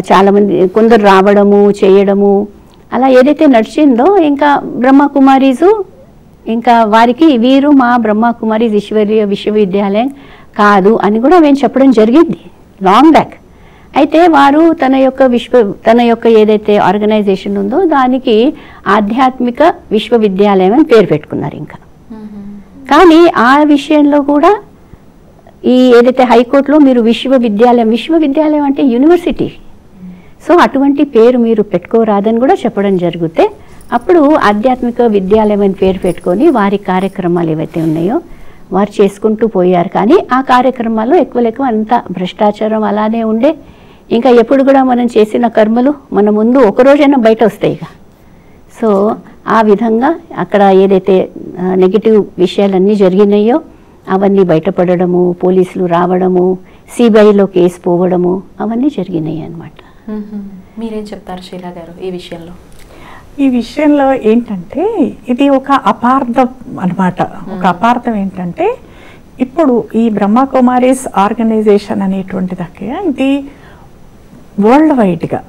చాలామంది కొందరు రావడము చేయడము అలా ఏదైతే నడిచిందో ఇంకా బ్రహ్మకుమారీసు ఇంకా వారికి వీరు మా బ్రహ్మకుమారీస్ ఈశ్వరీయ విశ్వవిద్యాలయం కాదు అని కూడా మేము చెప్పడం జరిగింది లాంగ్ బ్యాక్. అయితే వారు తన యొక్క ఏదైతే ఆర్గనైజేషన్ ఉందో దానికి ఆధ్యాత్మిక విశ్వవిద్యాలయం అని పేరు పెట్టుకున్నారు. ఇంకా కానీ ఆ విషయంలో కూడా ఈ ఏదైతే హైకోర్టులో మీరు విశ్వవిద్యాలయం అంటే యూనివర్సిటీ, సో అటువంటి పేరు మీరు పెట్టుకోరాదని కూడా చెప్పడం జరిగితే అప్పుడు ఆధ్యాత్మిక విద్యాలయం అని పేరు పెట్టుకొని వారి కార్యక్రమాలు ఏవైతే ఉన్నాయో వారు చేసుకుంటూ పోయారు. కానీ ఆ కార్యక్రమాల్లో ఎక్కువ అంత భ్రష్టాచారం అలానే ఉండే. ఇంకా ఎప్పుడు కూడా మనం చేసిన కర్మలు మన ముందు ఒక రోజైనా బయట వస్తాయి. సో ఆ విధంగా అక్కడ ఏదైతే నెగిటివ్ విషయాలన్నీ జరిగినాయో అవన్నీ బయటపడము, పోలీసులు రావడము, సిబిఐలో కేసు పోవడము అవన్నీ జరిగినాయి అన్నమాట. మీరేం చెప్తారు శీలా గారు ఈ విషయంలో? ఈ విషయంలో ఏంటంటే ఇది ఒక అపార్థం అన్నమాట. ఒక అపార్థం ఏంటంటే ఇప్పుడు ఈ బ్రహ్మకుమారీస్ ఆర్గనైజేషన్ అనేటువంటిదకే ఇది వరల్డ్ వైడ్గా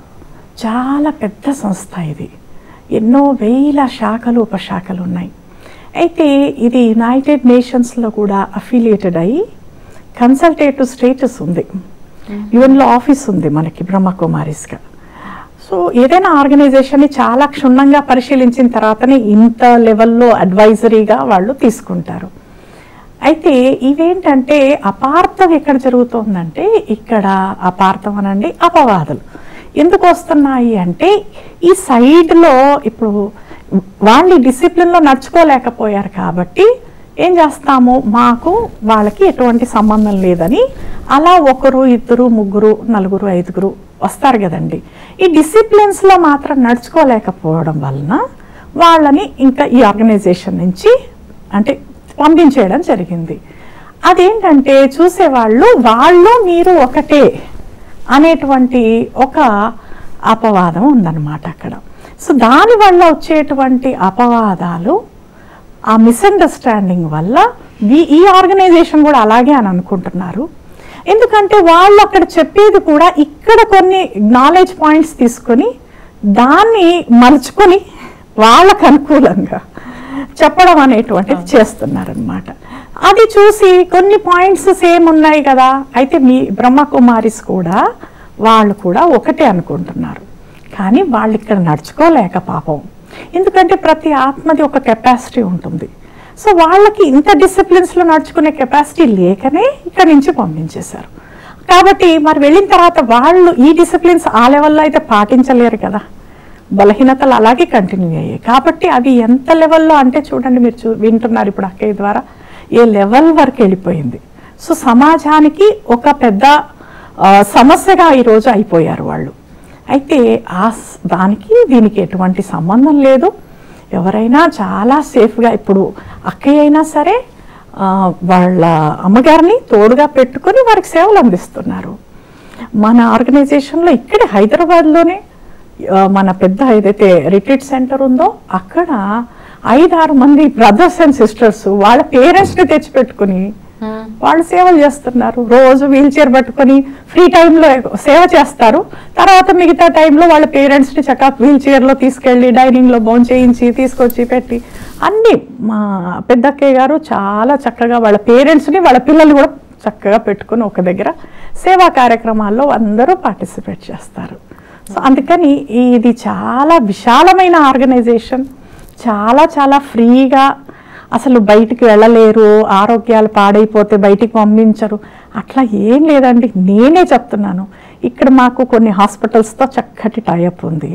చాలా పెద్ద సంస్థ. ఇది ఎన్నో వేల శాఖలు ఉపశాఖలు ఉన్నాయి. అయితే ఇది యునైటెడ్ నేషన్స్లో కూడా అఫిలియేటెడ్ అయ్యి కన్సల్టేటివ్ స్టేటస్ ఉంది, యుఎన్లో ఆఫీస్ ఉంది మనకి బ్రహ్మకుమారీస్గా. సో ఏదైనా ఆర్గనైజేషన్ని చాలా క్షుణ్ణంగా పరిశీలించిన తర్వాతనే ఇంత లెవెల్లో అడ్వైజరీగా వాళ్ళు తీసుకుంటారు. అయితే ఇవేంటంటే అపార్థం ఎక్కడ జరుగుతుందంటే ఇక్కడ అపార్థం అనండి అపవాదులు ఎందుకు వస్తున్నాయి అంటే ఈ సైడ్లో ఇప్పుడు వాళ్ళు డిసిప్లిన్లో నడుచుకోలేకపోయారు కాబట్టి ఏం చేస్తాము, మాకు వాళ్ళకి ఎటువంటి సంబంధం లేదని అలా ఒకరు ఇద్దరు ముగ్గురు నలుగురు ఐదుగురు వస్తారు కదండి. ఈ డిసిప్లిన్స్లో మాత్రం నడుచుకోలేకపోవడం వలన వాళ్ళని ఇంకా ఈ ఆర్గనైజేషన్ నుంచి అంటే పంపించేయడం జరిగింది. అదేంటంటే చూసేవాళ్ళు వాళ్ళు మీరు ఒకటే అనేటువంటి ఒక అపవాదం ఉందన్నమాట అక్కడ. సో దానివల్ల వచ్చేటువంటి అపవాదాలు ఆ మిస్అండర్స్టాండింగ్ వల్ల ఈ ఆర్గనైజేషన్ కూడా అలాగే అని అనుకుంటున్నారు. ఎందుకంటే వాళ్ళు అక్కడ చెప్పేది కూడా ఇక్కడ కొన్ని నాలెడ్జ్ పాయింట్స్ తీసుకొని దాన్ని మలుచుకొని వాళ్ళకు అనుకూలంగా చెప్పడం అనేటువంటిది చేస్తున్నారనమాట. అది చూసి కొన్ని పాయింట్స్ సేమ్ ఉన్నాయి కదా, అయితే మీ బ్రహ్మకుమారీస్ కూడా వాళ్ళు కూడా ఒకటే అనుకుంటున్నారు. కానీ వాళ్ళు ఇక్కడ నడుచుకోలేక పాపం, ఎందుకంటే ప్రతి ఆత్మది ఒక కెపాసిటీ ఉంటుంది. సో వాళ్ళకి ఇంత డిసిప్లిన్స్లో నడుచుకునే కెపాసిటీ లేకనే ఇక్కడ నుంచి పంపించేశారు. కాబట్టి మరి వెళ్ళిన తర్వాత వాళ్ళు ఈ డిసిప్లిన్స్ ఆ లెవెల్లో అయితే పాటించలేరు కదా, బలహీనతలు అలాగే కంటిన్యూ అయ్యాయి. కాబట్టి అవి ఎంత లెవెల్లో అంటే చూడండి, మీరు వింటున్నారు ఇప్పుడు అక్కయ్య ద్వారా ఏ లెవెల్ వరకు వెళ్ళిపోయింది. సో సమాజానికి ఒక పెద్ద సమస్యగా ఈరోజు అయిపోయారు వాళ్ళు. అయితే దానికి దీనికి ఎటువంటి సంబంధం లేదు. ఎవరైనా చాలా సేఫ్గా ఇప్పుడు అక్కయ్య అయినా సరే వాళ్ళ అమ్మగారిని తోడుగా పెట్టుకొని వారికి సేవలు అందిస్తున్నారు. మన ఆర్గనైజేషన్లో ఇక్కడ హైదరాబాద్లోనే మన పెద్ద ఏదైతే రిట్రీట్ సెంటర్ ఉందో అక్కడ 5-6 మంది బ్రదర్స్ అండ్ సిస్టర్స్ వాళ్ళ పేరెంట్స్ని తెచ్చిపెట్టుకుని వాళ్ళు సేవలు చేస్తున్నారు. రోజు వీల్ చైర్ పట్టుకొని ఫ్రీ టైంలో సేవ చేస్తారు. తర్వాత మిగతా టైంలో వాళ్ళ పేరెంట్స్ని చక్కగా వీల్ చైర్లో తీసుకెళ్ళి డైనింగ్లో భోంచేయించి తీసుకొచ్చి పెట్టి అన్నీ మా పెద్దక్కయ్య గారు చాలా చక్కగా వాళ్ళ పేరెంట్స్ని వాళ్ళ పిల్లలు కూడా చక్కగా పెట్టుకుని ఒక దగ్గర సేవా కార్యక్రమాల్లో అందరూ పార్టిసిపేట్ చేస్తారు. సో అందుకని ఇది చాలా విశాలమైన ఆర్గనైజేషన్, చాలా చాలా ఫ్రీగా, అసలు బయటికి వెళ్ళలేరు, ఆరోగ్యాలు పాడైపోతే బయటికి పంపించరు, అట్లా ఏం లేదండి. నేనే చెప్తున్నాను, ఇక్కడ మాకు కొన్ని హాస్పిటల్స్తో చక్కటి టైఅప్ ఉంది.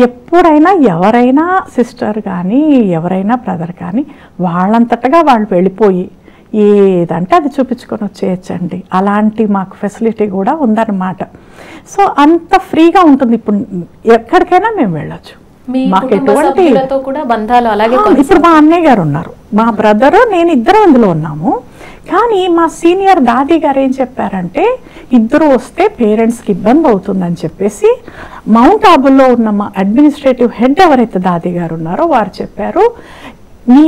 ఎప్పుడైనా ఎవరైనా సిస్టర్ కానీ ఎవరైనా బ్రదర్ కానీ వాళ్ళంతటగా వాళ్ళు వెళ్ళిపోయి ఏదంటే అది చూపించుకొని వచ్చేయచ్చండి. అలాంటి మాకు ఫెసిలిటీ కూడా ఉందన్నమాట. సో అంత ఫ్రీగా ఉంటుంది. ఇప్పుడు ఎక్కడికైనా మేము వెళ్ళొచ్చు. మాకు ఎటువంటి బంధాలు అలాగే. ఇప్పుడు మా అన్నయ్య గారు ఉన్నారు, మా బ్రదర్, నేను ఇద్దరు అందులో ఉన్నాము. కానీ మా సీనియర్ దాది గారు ఏం చెప్పారంటే, ఇద్దరు వస్తే పేరెంట్స్కి ఇబ్బంది అవుతుందని చెప్పేసి మౌంట్ ఆబుల్లో ఉన్న మా అడ్మినిస్ట్రేటివ్ హెడ్ ఎవరైతే దాది గారు ఉన్నారో వారు చెప్పారు, నీ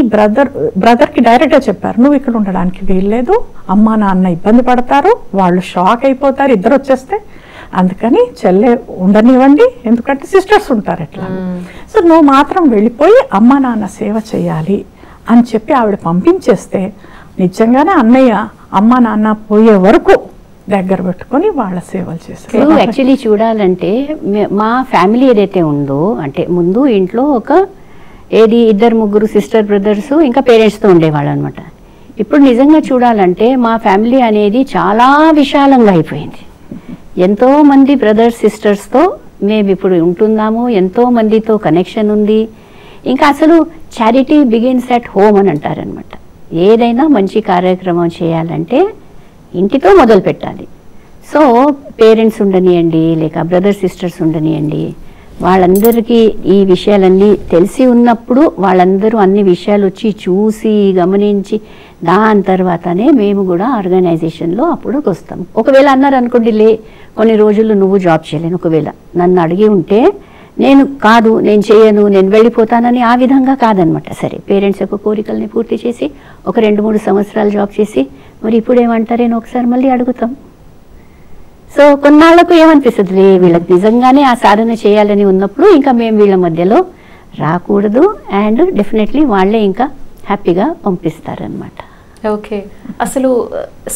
బ్రదర్కి డైరెక్ట్గా చెప్పారు, నువ్వు ఇక్కడ ఉండడానికి వీల్లేదు, అమ్మ నాన్న ఇబ్బంది పడతారు, వాళ్ళు షాక్ అయిపోతారు ఇద్దరు వచ్చేస్తే, అందుకని చెల్లె ఉండనివ్వండి, ఎందుకంటే సిస్టర్స్ ఉంటారు ఎట్లా. సో నువ్వు మాత్రం వెళ్ళిపోయి అమ్మ నాన్న సేవ చేయాలి అని చెప్పి ఆవిడ పంపించేస్తే నిజంగానే అన్నయ్య అమ్మ నాన్న పోయే వరకు దగ్గర పెట్టుకొని వాళ్ళ సేవలు చేస్తారు. యాక్చువల్లీ చూడాలంటే మా ఫ్యామిలీ ఏదైతే ఉందో, అంటే ముందు ఇంట్లో ఒక 2-3 సిస్టర్ బ్రదర్స్ ఇంకా పేరెంట్స్తో ఉండేవాళ్ళు అనమాట. ఇప్పుడు నిజంగా చూడాలంటే మా ఫ్యామిలీ అనేది చాలా విశాలంగా అయిపోయింది. ఎంతో మంది బ్రదర్స్ సిస్టర్స్తో మేము ఇప్పుడు ఉంటున్నాము, ఎంతో మందితో కనెక్షన్ ఉంది. ఇంకా అసలు చారిటీ బిగిన్స్ అట్ హోమ్ అని అంటారనమాట. ఏదైనా మంచి కార్యక్రమం చేయాలంటే ఇంటితో మొదలు పెట్టాలి. సో పేరెంట్స్ ఉండనియండి, లేక బ్రదర్స్ సిస్టర్స్ ఉండనియండి, వాళ్ళందరికీ ఈ విషయాలన్నీ తెలిసి ఉన్నప్పుడు వాళ్ళందరూ అన్ని విషయాలు వచ్చి చూసి గమనించి దాని తర్వాతనే మేము కూడా ఆర్గనైజేషన్లో అప్పుడు వస్తాం. ఒకవేళ అన్నారు అనుకోండి, కొన్ని రోజులు నువ్వు జాబ్ చేయలేను, ఒకవేళ నన్ను అడిగి ఉంటే నేను కాదు, నేను చేయను, నేను వెళ్ళిపోతానని ఆ విధంగా కాదనమాట. సరే, పేరెంట్స్ యొక్క కోరికల్ని పూర్తి చేసి ఒక 2-3 సంవత్సరాలు జాబ్ చేసి మరి ఇప్పుడు ఏమంటారేనో ఒకసారి మళ్ళీ అడుగుతాం. సో కొన్నాళ్లకు ఏమనిపిస్తుంది, వీళ్ళకి నిజంగానే ఆ సాధన చేయాలని ఉన్నప్పుడు ఇంకా మేము వీళ్ళ మధ్యలో రాకూడదు, అండ్ డెఫినెట్లీ వాళ్ళే ఇంకా హ్యాపీగా పంపిస్తారనమాట. ఓకే, అసలు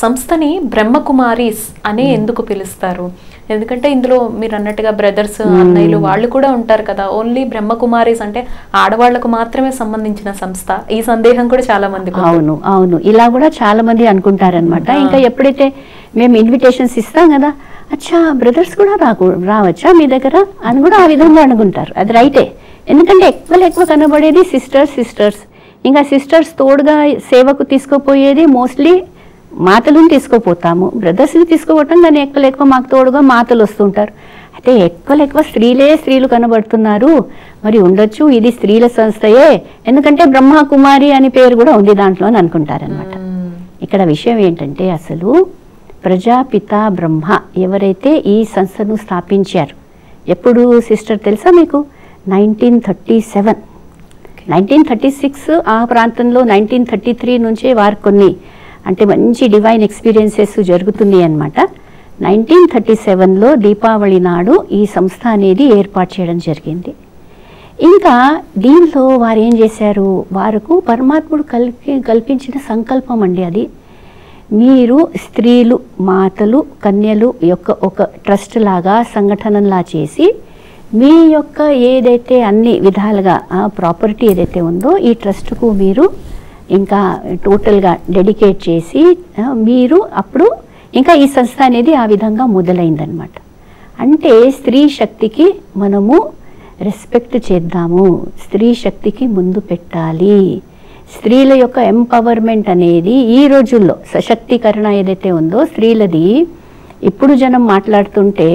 సంస్థని బ్రహ్మకుమారీస్ అనే ఎందుకు పిలుస్తారు? ఎందుకంటే ఇందులో మీరు అన్నట్టుగా బ్రదర్స్, అన్నయ్యలు వాళ్ళు కూడా ఉంటారు కదా. ఓన్లీ బ్రహ్మకుమారీస్ అంటే ఆడవాళ్లకు మాత్రమే సంబంధించిన సంస్థ, ఈ సందేహం కూడా చాలా మంది. అవును అవును, ఇలా కూడా చాలా మంది అనుకుంటారనమాట. ఇంకా ఎప్పుడైతే మేము ఇన్విటేషన్స్ ఇస్తాం కదా, అచ్చా బ్రదర్స్ కూడా రావచ్చా మీ దగ్గర అని కూడా ఆ విధంగా అనుకుంటారు. అది రైటే, ఎందుకంటే ఎక్కువ కనబడేది సిస్టర్స్. ఇంకా సిస్టర్స్ తోడుగా సేవకు తీసుకుపోయేది మోస్ట్లీ మాతలను తీసుకుపోతాము, బ్రదర్స్ని తీసుకుపోవటం, కానీ ఎక్కువ మాకు తోడుగా మాతలు వస్తుంటారు. అయితే ఎక్కువ స్త్రీలు కనబడుతున్నారు, మరి ఉండొచ్చు ఇది స్త్రీల సంస్థయే, ఎందుకంటే బ్రహ్మకుమారి అని పేరు కూడా ఉంది దాంట్లో అని అనుకుంటారనమాట. ఇక్కడ విషయం ఏంటంటే, అసలు ప్రజాపిత బ్రహ్మ ఎవరైతే ఈ సంస్థను స్థాపించారు, ఎప్పుడు సిస్టర్ తెలుసా మీకు? 1937, 1936 ఆ ప్రాంతంలో 1933 నుంచే వారు కొన్ని అంటే మంచి డివైన్ ఎక్స్పీరియన్సెస్ జరుగుతున్నాయి అన్నమాట. 1937లో దీపావళి నాడు ఈ సంస్థ అనేది ఏర్పాటు చేయడం జరిగింది. ఇంకా దీంట్లో వారు ఏం చేశారు, వారికి పరమాత్ముడు కల్పించిన సంకల్పం అండి అది. మీరు స్త్రీలు, మాతలు, కన్యలు యొక్క ఒక ట్రస్ట్ లాగా సంఘటనలా చేసి మీ యొక్క ఏదైతే అన్ని విధాలుగా ప్రాపర్టీ ఏదైతే ఉందో ఈ ట్రస్ట్కు మీరు ఇంకా టోటల్గా డెడికేట్ చేసి మీరు అప్పుడు ఇంకా ఈ సంస్థ అనేది ఆ విధంగా మొదలైందనమాట. అంటే స్త్రీ శక్తికి మనము రెస్పెక్ట్ చేద్దాము, స్త్రీ శక్తికి ముందు పెట్టాలి. స్త్రీల యొక్క ఎంపవర్మెంట్ అనేది ఈ రోజుల్లో సశక్తీకరణ ఏదైతే ఉందో స్త్రీలది, ఇప్పుడు జనం మాట్లాడుతుంటే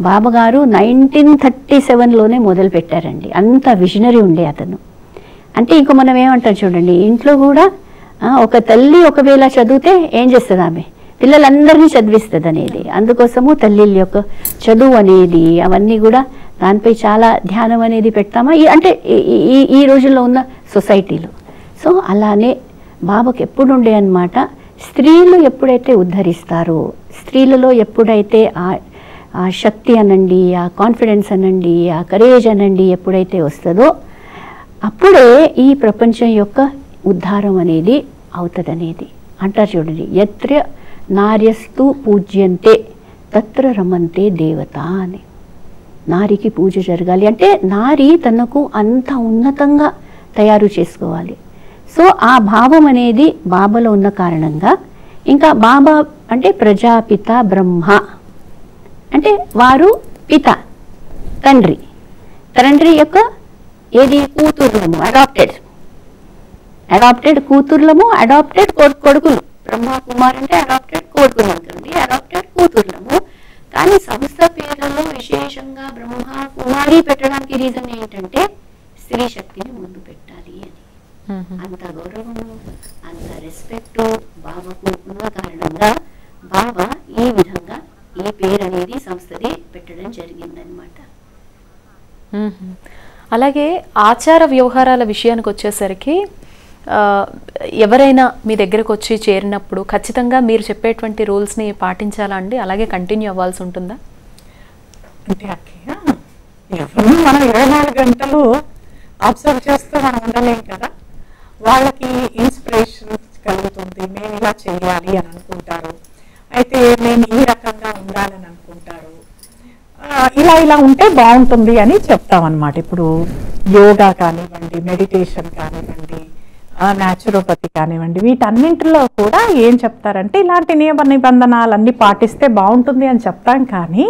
బాబాగారు 1937లోనే మొదలు పెట్టారండి. అంత విజనరీ ఉండే అతను. అంటే ఇంకో మనం ఏమంటాం చూడండి, ఇంట్లో కూడా ఒక తల్లి ఒకవేళ చదివితే ఏం చేస్తుంది, ఆమె పిల్లలందరినీ చదివిస్తుంది అనేది. అందుకోసము తల్లిల యొక్క చదువు అనేది అవన్నీ కూడా దానిపై చాలా ధ్యానం అనేది పెడతామా అంటే ఈ రోజుల్లో ఉన్న సొసైటీలో. సో అలానే బాబాకి ఎప్పుడు ఉండే అన్నమాట, స్త్రీలు ఎప్పుడైతే ఉద్ధరిస్తారో, స్త్రీలలో ఎప్పుడైతే ఆ శక్తి అనండి, ఆ కాన్ఫిడెన్స్ అనండి, ఆ కరేజ్ అనండి ఎప్పుడైతే వస్తుందో అప్పుడే ఈ ప్రపంచం యొక్క ఉద్ధారం అనేది అవుతుందనేది అంటారు చూడండి. యత్ర నార్యస్తు పూజ్యంతే తత్ర రమంతే దేవత అని. నారికి పూజ జరగాలి అంటే నారి తనకు అంత ఉన్నతంగా తయారు చేసుకోవాలి. సో ఆ భావం అనేది బాబాలో ఉన్న కారణంగా, ఇంకా బాబా అంటే ప్రజాపిత బ్రహ్మ అంటే వారు పిత తండ్రి యొక్క ఏది కూతుర్లము, అడాప్టెడ్ కూతుర్లము, అడాప్టెడ్ కొడుకులు. బ్రహ్మ కుమార్ అంటే అడాప్టెడ్ కొడుకులు అనుకోండి, అడాప్టెడ్ కూతుర్లము. కానీ సంస్థ పేర్లలో విశేషంగా బ్రహ్మ కుమారి పెట్టడానికి రీజన్ ఏంటంటే స్త్రీ శక్తిని ముందు పెట్టాలి అని. అంత గౌరవము, అంత రెస్పెక్ట్ బాబాకు ఉన్న కారణంగా బాబా ఈ విధంగా ఈ పేరు అనేది సంస్థది పెట్టడం జరిగిందనమాట. అలాగే ఆచార వ్యవహారాల విషయానికి వచ్చేసరికి ఎవరైనా మీ దగ్గరకు వచ్చి చేరినప్పుడు ఖచ్చితంగా మీరు చెప్పేటువంటి రూల్స్ని పాటించాలా అండి? అలాగే కంటిన్యూ అవ్వాల్సి ఉంటుందా? అంటే ఎవరు మనం 24 గంటలు అబ్జర్వ్ చేస్తూ మనం ఉండలేం కదా. వాళ్ళకి ఇన్స్పిరేషన్ కలుగుతుంది, మేము ఇలా చేయాలి అని అనుకుంటారు, అయితే మేము ఈ రకంగా ఉండాలని అనుకుంటారు, ఇలా ఉంటే బాగుంటుంది అని చెప్తామన్నమాట. ఇప్పుడు యోగా కానివ్వండి, మెడిటేషన్ కానివ్వండి, న్యాచురోపతి కానివ్వండి, వీటన్నింటిలో కూడా ఏం చెప్తారంటే ఇలాంటి నియమ నిబంధనలన్నీ పాటిస్తే బాగుంటుంది అని చెప్తాం. కానీ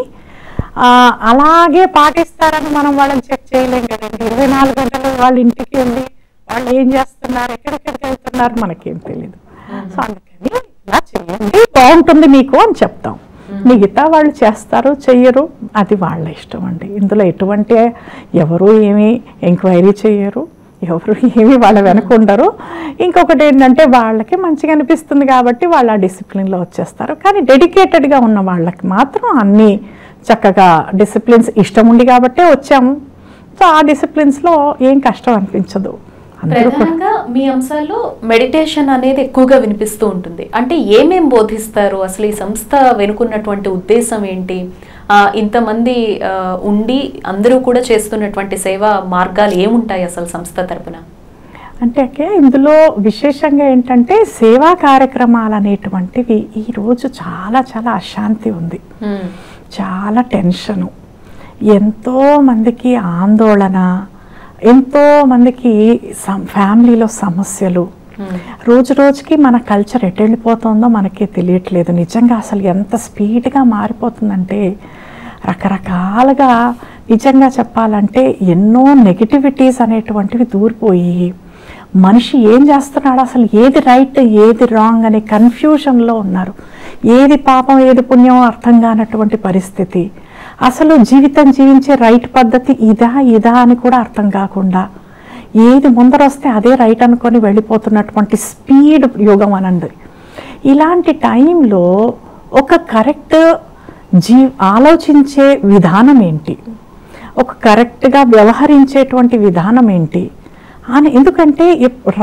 అలాగే పాటిస్తారని మనం వాళ్ళని చెక్ చేయలేం కదండి. 24 గంటలు వాళ్ళ ఇంటికి వెళ్ళి వాళ్ళు ఏం చేస్తున్నారు, ఎక్కడెక్కడికి వెళ్తున్నారు మనకేం తెలియదు. సో అందుకని ఇలా చేయండి బాగుంటుంది మీకు అని చెప్తాం. మిగతా వాళ్ళు చేస్తారు చెయ్యరు, అది వాళ్ళ ఇష్టం అండి. ఇందులో ఎటువంటి ఎవరు ఏమీ ఎంక్వైరీ చేయరు, ఎవరు ఏమి వాళ్ళ వెనక ఉండరు. ఇంకొకటి ఏంటంటే వాళ్ళకి మంచిగా అనిపిస్తుంది కాబట్టి వాళ్ళు ఆ డిసిప్లిన్లో వచ్చేస్తారు. కానీ డెడికేటెడ్గా ఉన్న వాళ్ళకి మాత్రం అన్నీ చక్కగా డిసిప్లిన్స్ ఇష్టం ఉంది కాబట్టే వచ్చాము. సో ఆ డిసిప్లిన్స్లో ఏం కష్టం అనిపించదు. ప్రధానంగా మీ అంశాల్లో మెడిటేషన్ అనేది ఎక్కువగా వినిపిస్తూ ఉంటుంది. అంటే ఏమేం బోధిస్తారు, అసలు ఈ సంస్థ వెనుకున్నటువంటి ఉద్దేశం ఏంటి, ఇంతమంది ఉండి అందరూ కూడా చేస్తున్నటువంటి సేవా మార్గాలు ఏముంటాయి అసలు సంస్థ తరపున? అంటే ఇందులో విశేషంగా ఏంటంటే సేవా కార్యక్రమాలు అనేటువంటివి ఈరోజు చాలా చాలా అశాంతి ఉంది, చాలా టెన్షను, ఎంతో మందికి ఆందోళన, ఎంతో మందికి ఫ్యామిలీలో సమస్యలు. రోజు రోజుకి మన కల్చర్ ఎటు వెళ్ళిపోతుందో మనకే తెలియట్లేదు. నిజంగా అసలు ఎంత స్పీడ్గా మారిపోతుందంటే రకరకాలుగా నిజంగా చెప్పాలంటే ఎన్నో నెగిటివిటీస్ అనేటువంటివి దూరిపోయి మనిషి ఏం చేస్తున్నాడు, అసలు ఏది రైట్ ఏది రాంగ్ అనే కన్ఫ్యూజన్లో ఉన్నారు. ఏది పాపం ఏది పుణ్యం అర్థం కానటువంటి పరిస్థితి. అసలు జీవితం జీవించే రైట్ పద్ధతి ఇదా అని కూడా అర్థం కాకుండా ఏది ముందరొస్తే అదే రైట్ అనుకొని వెళ్ళిపోతున్నటువంటి స్పీడ్ యుగం అనండి. ఇలాంటి టైంలో ఒక కరెక్ట్ ఆలోచించే విధానం ఏంటి, ఒక కరెక్ట్గా వ్యవహరించేటువంటి విధానం ఏంటి అని, ఎందుకంటే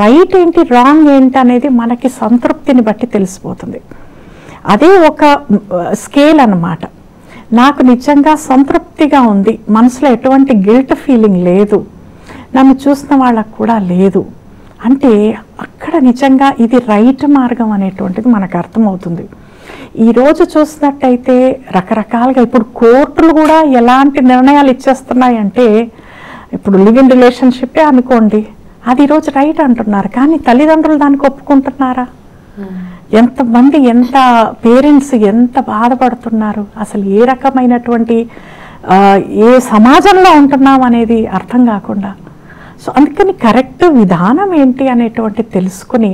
రైట్ ఏంటి రాంగ్ ఏంటి అనేది మనకి సంతృప్తిని బట్టి తెలిసిపోతుంది. అదే ఒక స్కేల్ అన్నమాట. నాకు నిజంగా సంతృప్తిగా ఉంది, మనసులో ఎటువంటి గిల్ట్ ఫీలింగ్ లేదు, నన్ను చూసిన వాళ్ళకు కూడా లేదు అంటే అక్కడ నిజంగా ఇది రైట్ మార్గం అనేటువంటిది మనకు అర్థమవుతుంది. ఈరోజు చూసినట్టయితే రకరకాలుగా ఇప్పుడు కోర్టులు కూడా ఎలాంటి నిర్ణయాలు ఇచ్చేస్తున్నాయంటే, ఇప్పుడు లివ్ ఇన్ రిలేషన్షిప్పే అనుకోండి, అది ఈరోజు రైట్ అంటున్నారు, కానీ తల్లిదండ్రులు దానికి ఒప్పుకుంటున్నారా? ఎంతమంది ఎంత పేరెంట్స్ ఎంత బాధపడుతున్నారు, అసలు ఏ రకమైనటువంటి ఏ సమాజంలో ఉంటున్నాం అనేది అర్థం కాకుండా. సో అందుకని కరెక్ట్ విధానం ఏంటి అనేటువంటి తెలుసుకుని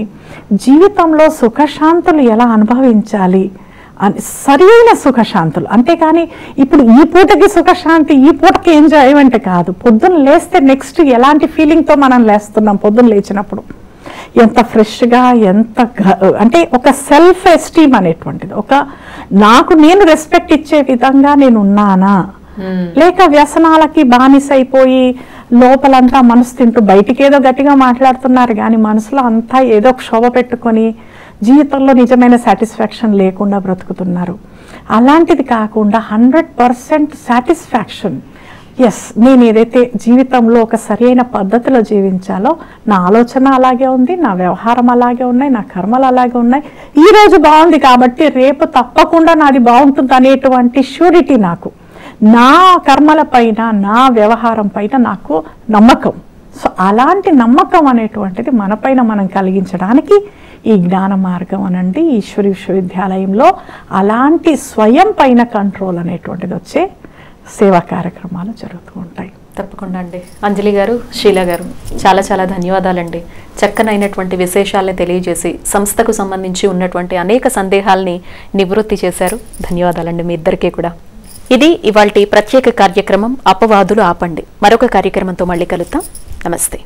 జీవితంలో సుఖశాంతులు ఎలా అనుభవించాలి అని, సరైన సుఖశాంతులు. అంతేకాని ఇప్పుడు ఈ పూటకి సుఖశాంతి ఈ పూటకి ఎంజాయ్మెంట్ కాదు. పొద్దున్న లేస్తే నెక్స్ట్ ఎలాంటి ఫీలింగ్తో మనం లేస్తున్నాం, పొద్దున్న లేచినప్పుడు ఎంత ఫ్రెష్గా, ఎంత అంటే ఒక సెల్ఫ్ ఎస్టీమ్ అనేటువంటిది, ఒక నాకు నేను రెస్పెక్ట్ ఇచ్చే విధంగా నేను ఉన్నానా, లేక వ్యసనాలకి బానిసైపోయి లోపలంతా మనసు తింటూ బయటికి ఏదో గట్టిగా మాట్లాడుతున్నారు కానీ మనసులో అంతా ఏదో క్షోభ పెట్టుకొని జీవితంలో నిజమైన సాటిస్ఫాక్షన్ లేకుండా బ్రతుకుతున్నారు. అలాంటిది కాకుండా 100% సాటిస్ఫాక్షన్, ఎస్ నేను ఏదైతే జీవితంలో ఒక సరైన పద్ధతిలో జీవించాలో నా ఆలోచన అలాగే ఉంది, నా వ్యవహారం అలాగే ఉన్నాయి, నా కర్మలు అలాగే ఉన్నాయి, ఈ రోజు బాగుంది కాబట్టి రేపు తప్పకుండా నాది బాగుంటుంది అనేటువంటి ష్యూరిటీ నాకు, నా కర్మల పైన నా వ్యవహారం పైన నాకు నమ్మకం. సో అలాంటి నమ్మకం అనేటువంటిది మనపైన మనం కలిగించడానికి ఈ జ్ఞాన మార్గం అనండి ఈశ్వరి విశ్వవిద్యాలయంలో అలాంటి స్వయం పైన కంట్రోల్ అనేటువంటిది వచ్చే సేవా కార్యక్రమాలు జరుగుతూ ఉంటాయి. తప్పకుండా అండి. అంజలి గారు, షీలా గారు, చాలా చాలా ధన్యవాదాలండి. చక్కనైనటువంటి విశేషాలని తెలియజేసి సంస్థకు సంబంధించి ఉన్నటువంటి అనేక సందేహాల్ని నివృత్తి చేశారు. ధన్యవాదాలండి మీ ఇద్దరికీ కూడా. ఇది ఇవాల్టి ప్రత్యేక కార్యక్రమం అపవాదులు ఆపండి. మరొక కార్యక్రమంతో మళ్ళీ కలుద్దాం. నమస్తే.